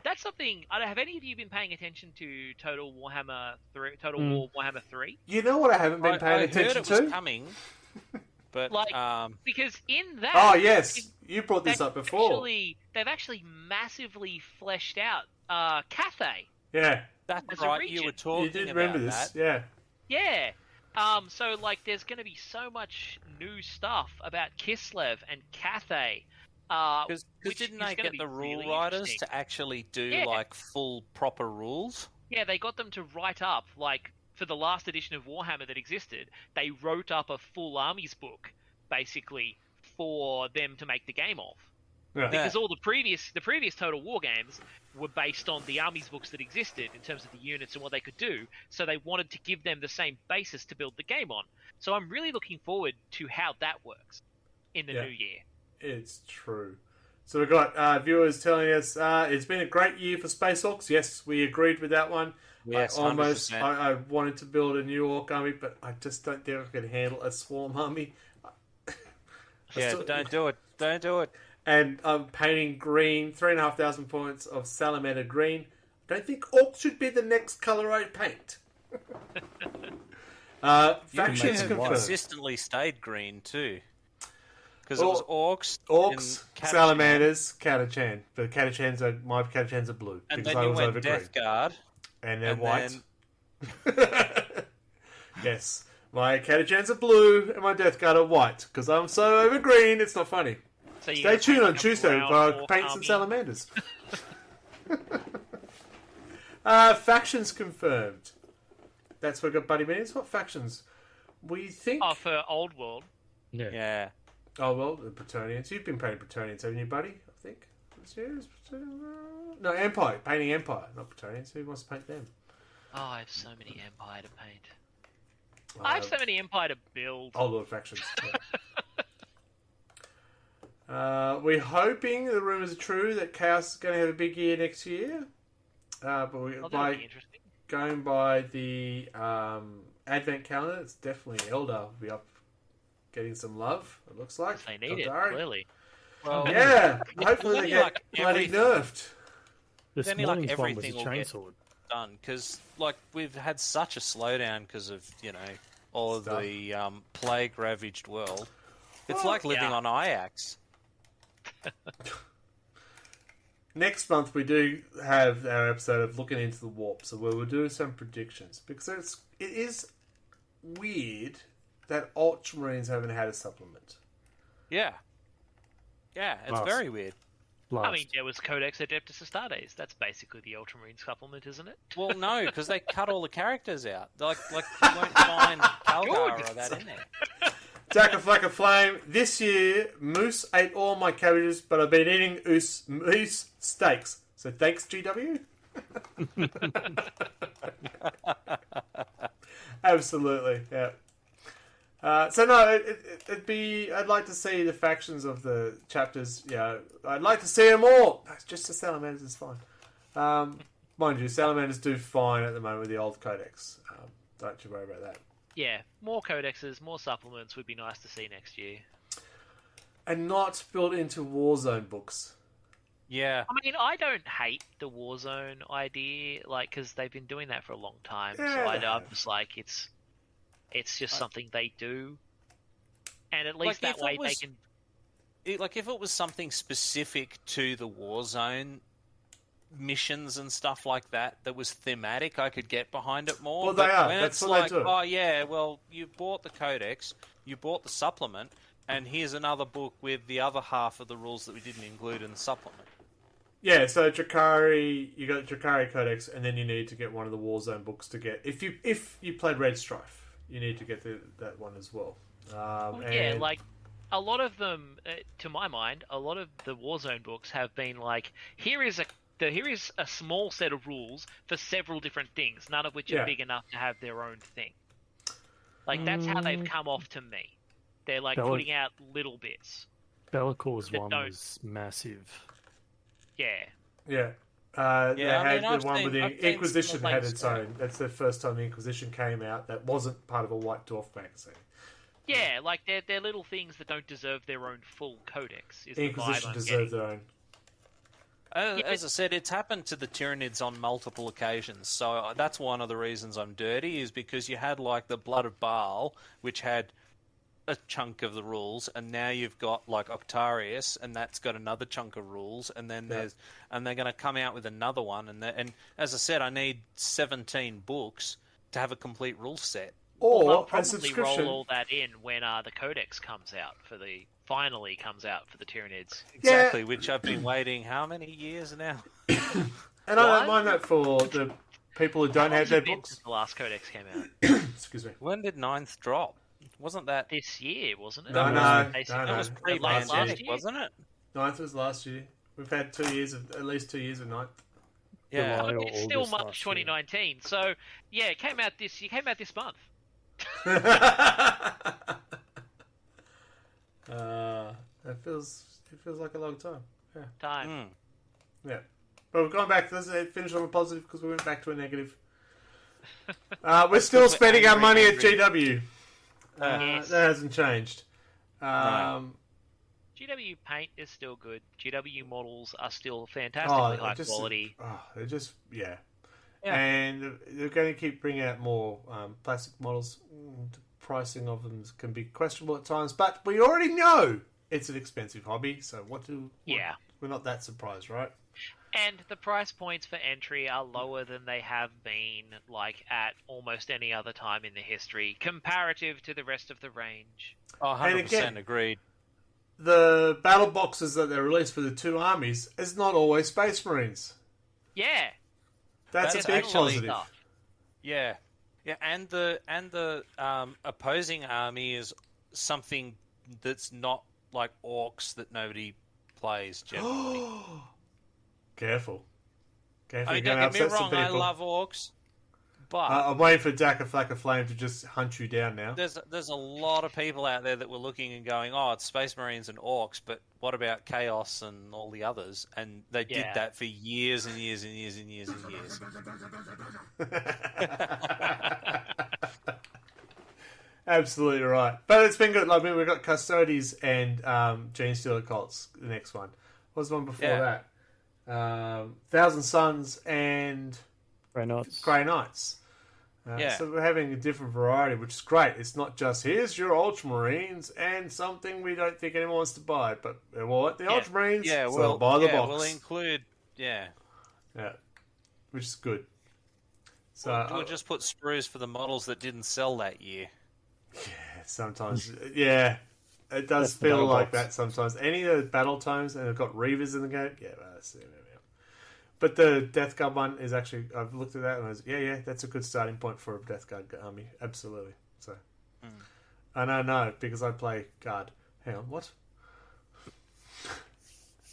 that's something. I don't have any of you been paying attention to Total War Warhammer 3? You know what I haven't been paying attention to? I heard it to? was coming, but because in that, oh yes, you brought this up before. They've actually massively fleshed out Cathay. Yeah, that's right. You were talking. You did remember this? That. Yeah. Yeah. So there's going to be so much new stuff about Kislev and Cathay. Because didn't they get the rule writers to actually do full proper rules? Yeah, they got them to write up for the last edition of Warhammer that existed. They wrote up a full armies book basically for them to make the game of. Yeah. Because all the previous Total War games were based on the armies books that existed in terms of the units and what they could do, so they wanted to give them the same basis to build the game on. So I'm really looking forward to how that works in the new year. It's true. So we've got viewers telling us it's been a great year for Space Orcs. Yes, we agreed with that one. Yes, I wanted to build a new Orc army, but I just don't think I can handle a swarm army. Don't do it. Don't do it. And I'm painting green, 3,500 points of salamander green. I don't think Orcs should be the next colour I paint. Factions confirmed. Consistently stayed green too. Because it was Orcs, salamanders, Catachan. But my Catachans are blue. And because then I you was went over Death green. Guard. And then white. Yes. My Catachans are blue and my Death Guard are white. Because I'm so over green, it's not funny. So stay tuned on Tuesday for I paint some salamanders. Factions confirmed. That's what got Buddy Minions. What factions? We think... Oh, for Old World. Yeah. Oh, well, the Bretonnians. You've been painting Bretonnians, haven't you, Buddy? I think. No, Empire. Painting Empire, not Bretonnians. Who wants to paint them? Oh, I have so many Empire to paint. I have so many Empire to build. Old World factions. We're hoping the rumours are true that Chaos is going to have a big year next year. But That'll by be interesting. going by the Advent calendar, it's definitely Eldar will be up getting some love, it looks like. They need it, Eldari. clearly. Well, Yeah, hopefully they only get like bloody everything. nerfed. This Then, like, morning's one was a everything will get- chainsaw. done because like we've had such a slowdown because of all of Stuff. the plague ravaged world. It's Well, like living yeah. on Ajax. Next month we do have our episode of looking into the warp, so we'll do some predictions because it is weird that Ultramarines haven't had a supplement. Yeah, it's Nice. very weird. Blast. I mean, there was Codex Adeptus Astartes. That's basically the Ultramarine supplement, isn't it? Well, no, because they cut all the characters out. Like you won't find Calgar or that in there. Jack of Flack of Flame. This year, Moose ate all my cabbages, but I've been eating moose steaks. So thanks, GW. Absolutely, yeah. So no, it'd be. I'd like to see the factions of the chapters. Yeah, I'd like to see them all. Just the salamanders is fine. Mind you, salamanders do fine at the moment with the old codex. Don't you worry about that. Yeah, more codexes, more supplements would be nice to see next year. And not built into Warzone books. Yeah, I mean, I don't hate the Warzone idea, like, because they've been doing that for a long time. Yeah, so they I'm have. just like, it's just something they do, and at least Like, that if it way they was- can. like if it was something specific to the Warzone missions and stuff like that was thematic, I could get behind it more. Well, they But are. when That's it's what they like, do. oh yeah, well, you bought the codex, you bought the supplement, and here's another book with the other half of the rules that we didn't include in the supplement. Yeah, so Drakari, you got Drakari Codex, and then you need to get one of the Warzone books to get. If you played Red Strife, you need to get that one as well. Well, yeah, like a lot of them, to my mind, a lot of the Warzone books have been like, here is a small set of rules for several different things, none of which are Yeah. big enough to have their own thing. Like that's how they've come off to me. They're like Bella- putting out little bits. Bellacor's that one don't- was massive. Yeah. Yeah. They I had mean, I've the one seen- with the I've seen Inquisition some had of its those. own. That's the first time the Inquisition came out that wasn't part of a White Dwarf magazine. Yeah, like they're little things that don't deserve their own full codex. Is the vibe Inquisition I'm deserved getting. their own. As I said, it's happened to the Tyranids on multiple occasions. So that's one of the reasons I'm dirty, is because you had like the Blood of Baal, which had a chunk of the rules, and now you've got like Octarius, and that's got another chunk of rules, and then Yeah. they're going to come out with another one, and as I said, I need 17 books to have a complete rule set. Or Well, they'll a probably subscription. roll all that in when the codex comes out finally comes out for the Tyranids. Exactly, which I've been waiting how many years now? And I don't What? mind that for the people who don't How have long's their it been books. since the last codex came out? Excuse me. When did 9th drop? Wasn't that This year, wasn't it? No, That was no, basically- no, that was no. last pre-pandemic, year? wasn't it? Ninth was last year. We've had 2 years of at least 2 years of ninth. Yeah. July or It's still August March last year. 2019, so yeah, it came out this month. It feels like a long time. Yeah. Time. Mm. Yeah. But we've gone back. Let's finish on a positive because we went back to a negative. We're still we're spending our angry, money angry. at GW. Yes. That hasn't changed. No. GW paint is still good. GW models are still fantastically high quality. They're just, yeah. Yeah. And they're going to keep bringing out more plastic models. The pricing of them can be questionable at times, but we already know it's an expensive hobby, so Yeah. we're not that surprised, right? And the price points for entry are lower than they have been, like, at almost any other time in the history, comparative to the rest of the range. Oh, 100% And again- agreed. The battle boxes that they release for the two armies is not always Space Marines. Yeah. That's That's a big actually- positive. Stuff. Yeah, yeah, and the opposing army is something that's not like orcs that nobody plays generally. Careful. I You're mean, going don't to get me upset some wrong, I people. love orcs, But I'm waiting for Daka Flaka Flame to just hunt you down now. there's a lot of people out there that were looking and going, oh, it's Space Marines and Orcs, but what about Chaos and all the others? And they did that for years and years and years and years and years. Absolutely right. But it's been good. Like, I mean, we've got Custodes and Genestealer Cults, the next one. What was the one before that? Thousand Suns and Grey Knights. Grey Knights. So we're having a different variety, which is great. It's not just, here's your Ultramarines and something we don't think anyone wants to buy, but we want the Ultramarines, so they'll buy the box. We'll include, Yeah, which is good. So we'll just put sprues for the models that didn't sell that year. Yeah, sometimes, it does feel like that sometimes. Any of the battle tomes, and they've got Reavers in the game, that's it. But the Death Guard one is actually, I've looked at that and I was, that's a good starting point for a Death Guard army. Absolutely. So, And I know, because I play Guard. Hang on, what?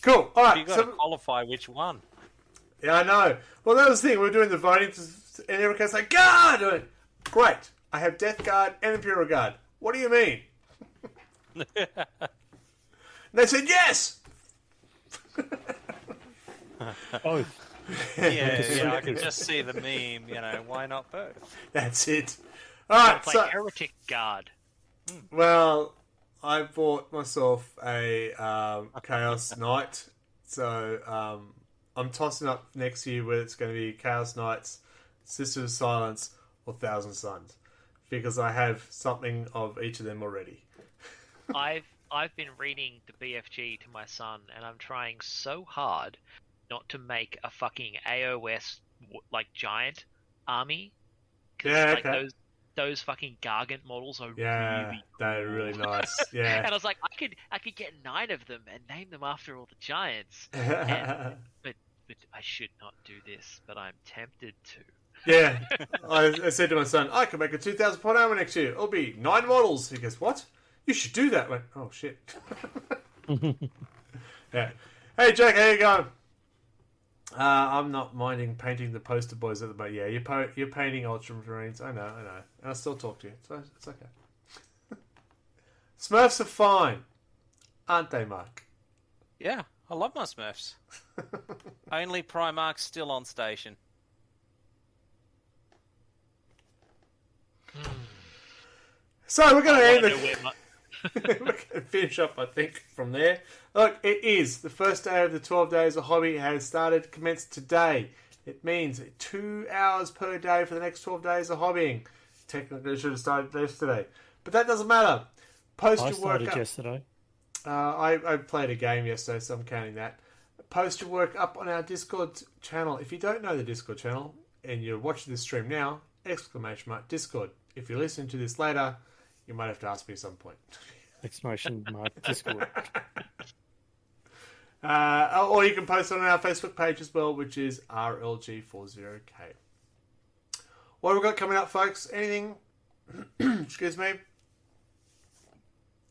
Cool. All right. You've got to qualify which one. Yeah, I know. Well, that was the thing. We were doing the voting, and everyone was like, Guard! I went, great. I have Death Guard and Imperial Guard. What do you mean? And they said, yes! Oh, I can just see the meme. Why not both? That's it. All right, Play Heretic Guard. Well, I bought myself a Chaos Knight, so I'm tossing up next year whether it's going to be Chaos Knights, Sisters of Silence, or Thousand Suns, because I have something of each of them already. I've been reading the BFG to my son, and I'm trying so hard not to make a fucking AOS giant army. Those fucking Gargant models are really cool. They're really nice. Yeah, and I was like, I could get 9 of them and name them after all the giants. But I should not do this, but I'm tempted to. Yeah, I said to my son, I can make a 2,000 point armor next year. It'll be 9 models. He goes, what? You should do that. I went, oh shit. Yeah. Hey Jack, how you going? I'm not minding painting the poster boys at the moment. Yeah, you're painting Ultramarines. I know. And I still talk to you, so it's okay. Smurfs are fine, aren't they, Mark? Yeah, I love my Smurfs. Only Primarch's still on station. So we're going to end we're going to finish up, I think, from there. Look, it is the first day of the 12 days of hobby has started, commenced today. It means 2 hours per day for the next 12 days of hobbying. Technically, it should have started yesterday, but that doesn't matter. Post your work up. Yesterday. I played a game yesterday, so I'm counting that. Post your work up on our Discord channel. If you don't know the Discord channel and you're watching this stream now, !Discord. If you're listening to this later, you might have to ask me at some point. Discord. Or you can post it on our Facebook page as well, which is RLG40K. What have we got coming up, folks? Anything? Excuse me.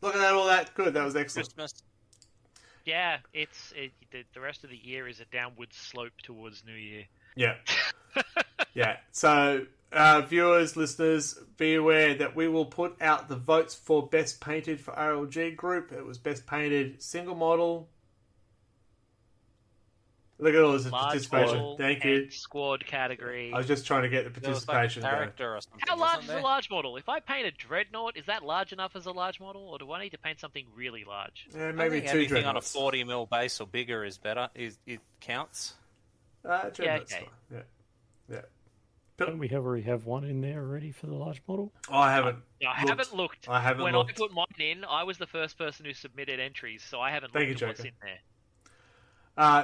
Look at that, all that. Good, that was excellent. Christmas. Yeah, the rest of the year is a downward slope towards New Year. Yeah. Yeah. So, viewers, listeners, be aware that we will put out the votes for Best Painted for RLG Group. It was Best Painted Single Model. Look at all this participation. Thank you. Squad category. I was just trying to get the participation. There was like a character or something. How large is a large model? If I paint a Dreadnought, is that large enough as a large model, or do I need to paint something really large? Yeah, maybe I think 2 anything on a Dreadnoughts. 40mm base or bigger is better. It counts. Dreadnoughts, okay. fine. Yeah. Don't we already have one in there already for the large model? Oh, I haven't. Haven't looked. I haven't when looked. I put mine in, I was the first person who submitted entries, so I haven't Thank looked you, at what's Joker. in there.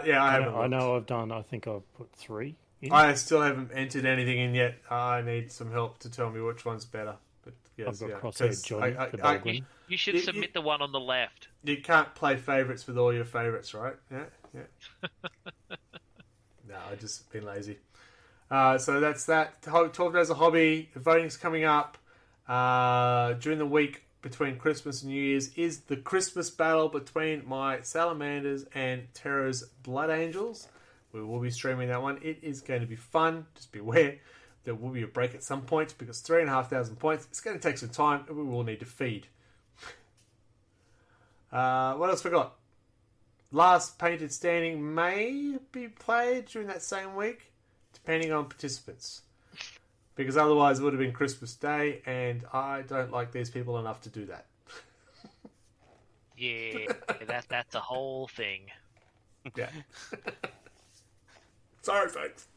Yeah, I haven't. I know I think I've put 3 in. I still haven't entered anything in yet. I need some help to tell me which one's better. But yes, I've got yeah, Crosshair 'cause Johnny for Baldwin. You should You- submit the one on the left. you can't play favourites with all your favourites, right? Yeah. No, I've just been lazy. So that's that. 12 days of hobby. The voting's coming up during the week between Christmas and New Year's. Is the Christmas battle between my Salamanders and Terra's Blood Angels. We will be streaming that one. It is going to be fun. Just beware. there will be a break at some point because 3,500 points, it's going to take some time and we will need to feed. What else we got? Last Painted Standing may be played during that same week, depending on participants. Because otherwise it would have been Christmas Day, and I don't like these people enough to do that. Yeah, that's the whole thing. Yeah. Sorry, folks.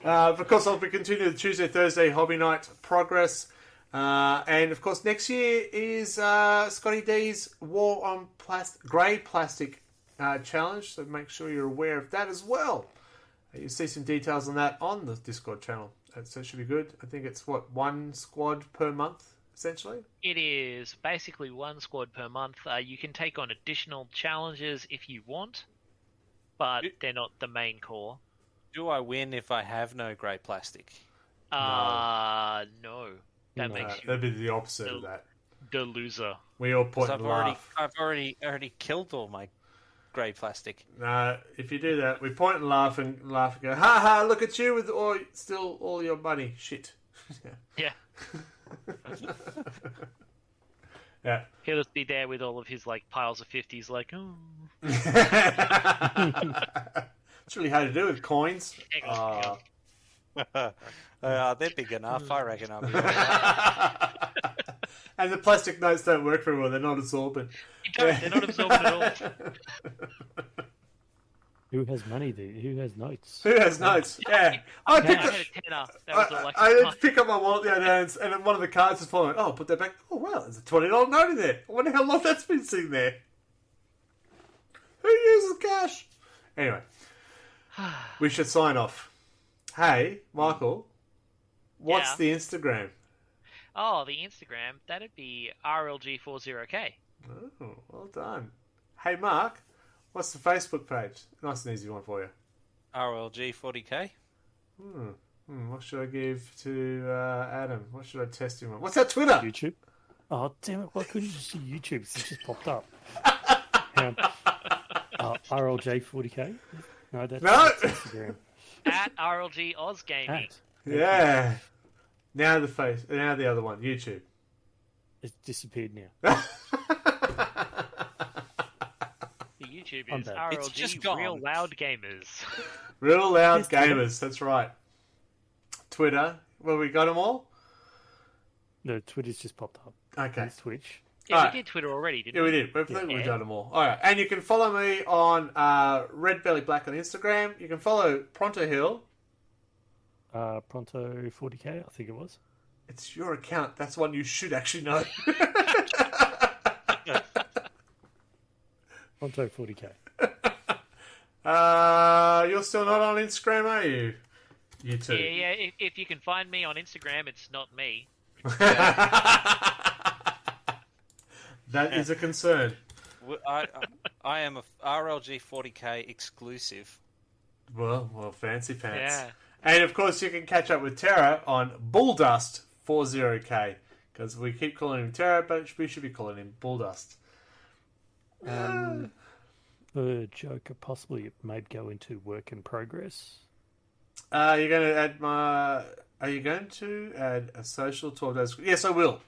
Of course, I'll be continuing the Tuesday, Thursday Hobby Night progress. And of course, next year is Scotty D's War on Grey Plastic Challenge, so make sure you're aware of that as well. You'll see some details on that on the Discord channel, so it should be good. I think it's, one squad per month, essentially? It is basically one squad per month. You can take on additional challenges if you want, but they're not the main core. Do I win if I have no grey plastic? No. That makes you that'd be the opposite of that. the loser. We all point and laugh. I've already killed all my grey plastic. If you do that, we point and laugh and go, ha ha, look at you with all your money. Shit. Yeah. Yeah. He'll just be there with all of his piles of 50s, oh. It's really hard to do with coins. They're big enough. I reckon I'll be all right. And the plastic notes don't work very well. They're not absorbent. They're not absorbent at all. Who has money there? Who has notes? Who has notes? Yeah. I I had a tenner. That was all I did pick up my wallet the other day and one of the cards was falling. Oh, put that back. Oh, wow, there's a $20 note in there. I wonder how long that's been sitting there. Who uses cash? Anyway, we should sign off. Hey, Michael, what's the Instagram? Oh, the Instagram, that'd be RLG40K. Oh, well done. Hey, Mark, what's the Facebook page? Nice and easy one for you. RLG 40k. What should I give to Adam? What should I test him on? What's that Twitter? YouTube. Oh, damn it. Why couldn't you just do YouTube? It just popped up. RLJ40K? No, that's Instagram. At RLG Oz Gaming. Yeah. Now the other one, YouTube. It's disappeared now. The YouTube I'm is bad. It's just RLG gone. Real Loud Gamers. Real Loud Yes, Twitter. Gamers, that's right. Twitter. Well, we got them all? No, Twitter's just popped up. Okay. It's Twitch. Yeah, Alright. we did Twitter already, didn't Yeah, we? we did. We've Yeah. done them all. All right. And you can follow me on Red Belly Black on Instagram. You can follow Pronto Hill. Pronto 40K, I think it was. It's your account. That's one you should actually know. Pronto 40K. You're still not on Instagram, are you? You too. Yeah. If you can find me on Instagram, it's not me. That is a concern. I am a RLG 40k exclusive. Well, fancy pants. Yeah. And of course, you can catch up with Terra on Bulldust 40k because we keep calling him Terra, but we should be calling him Bulldust. The Joker possibly may go into work in progress. You're going to add Are you going to add a social 12 days? Yes, I will.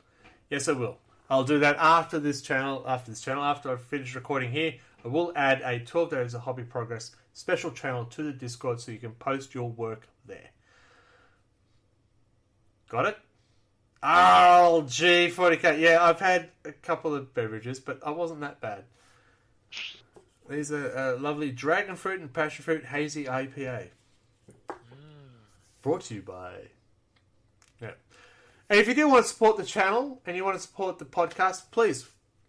I'll do that after this channel. After I've finished recording here, I will add a 12 days of hobby progress special channel to the Discord so you can post your work there. Got it? RLG 40k. Yeah, I've had a couple of beverages, but I wasn't that bad. These are lovely dragon fruit and passion fruit hazy IPA. Brought to you by... Yeah. And if you do want to support the channel and you want to support the podcast, please,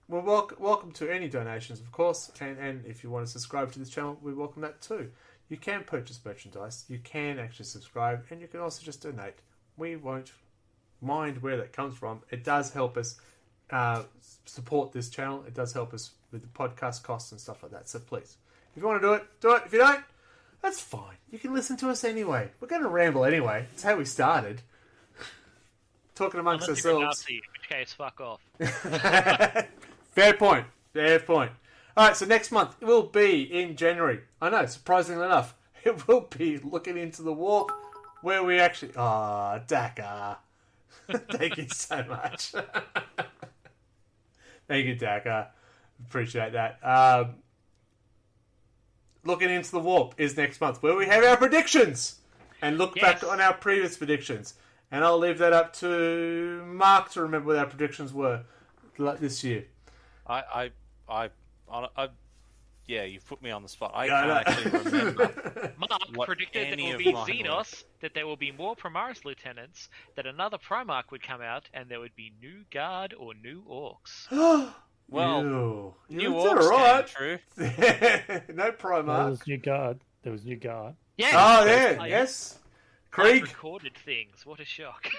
we're welcome to any donations, of course. And if you want to subscribe to this channel, we welcome that too. You can purchase merchandise. You can actually subscribe. And you can also just donate. We won't mind where that comes from. It does help us support this channel. It does help us with the podcast costs and stuff like that. So please, if you want to do it, do it. If you don't, that's fine. You can listen to us anyway. We're going to ramble anyway. It's how we started. Talking amongst Unless you're a ourselves. Nazi, in which case, fuck off. Fair point. Alright, so next month it will be in January. I know, surprisingly enough, it will be looking into the walk where we actually... Oh, Dakar. Thank you so much. Thank you, Dakar. Appreciate that. Looking into the Warp is next month, where we have our predictions and look back on our previous predictions. And I'll leave that up to Mark to remember what our predictions were this year. Yeah, you've put me on the spot. I can't actually remember. Mark predicted there will be Xenos, that there will be more Primaris lieutenants, that another Primarch would come out, and there would be new Guard or new Orcs. Well, new Orcs Orcs right. True. No Primarch. There was new guard. There was new guard. Yeah. Oh, yeah, yes. Krieg. Recorded things. What a shock.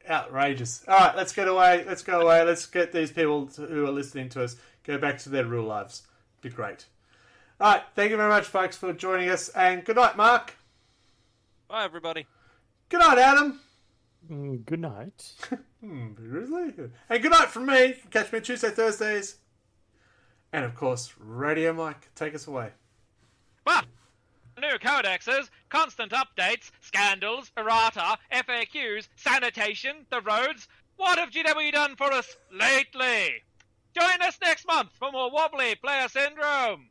Outrageous. All right, let's get away. Let's go away. Let's get these people who are listening to us go back to their real lives. Be great. All right, thank you very much, folks, for joining us. And good night, Mark. Bye, everybody. Good night, Adam. Good night. Really? And good night from me. Catch me Tuesday, Thursdays. And, of course, Radio Mike. Take us away. Bah! New codexes, constant updates, scandals, errata, FAQs, sanitation, the roads. What have GW done for us lately? Join us next month for more Wobbly Player Syndrome.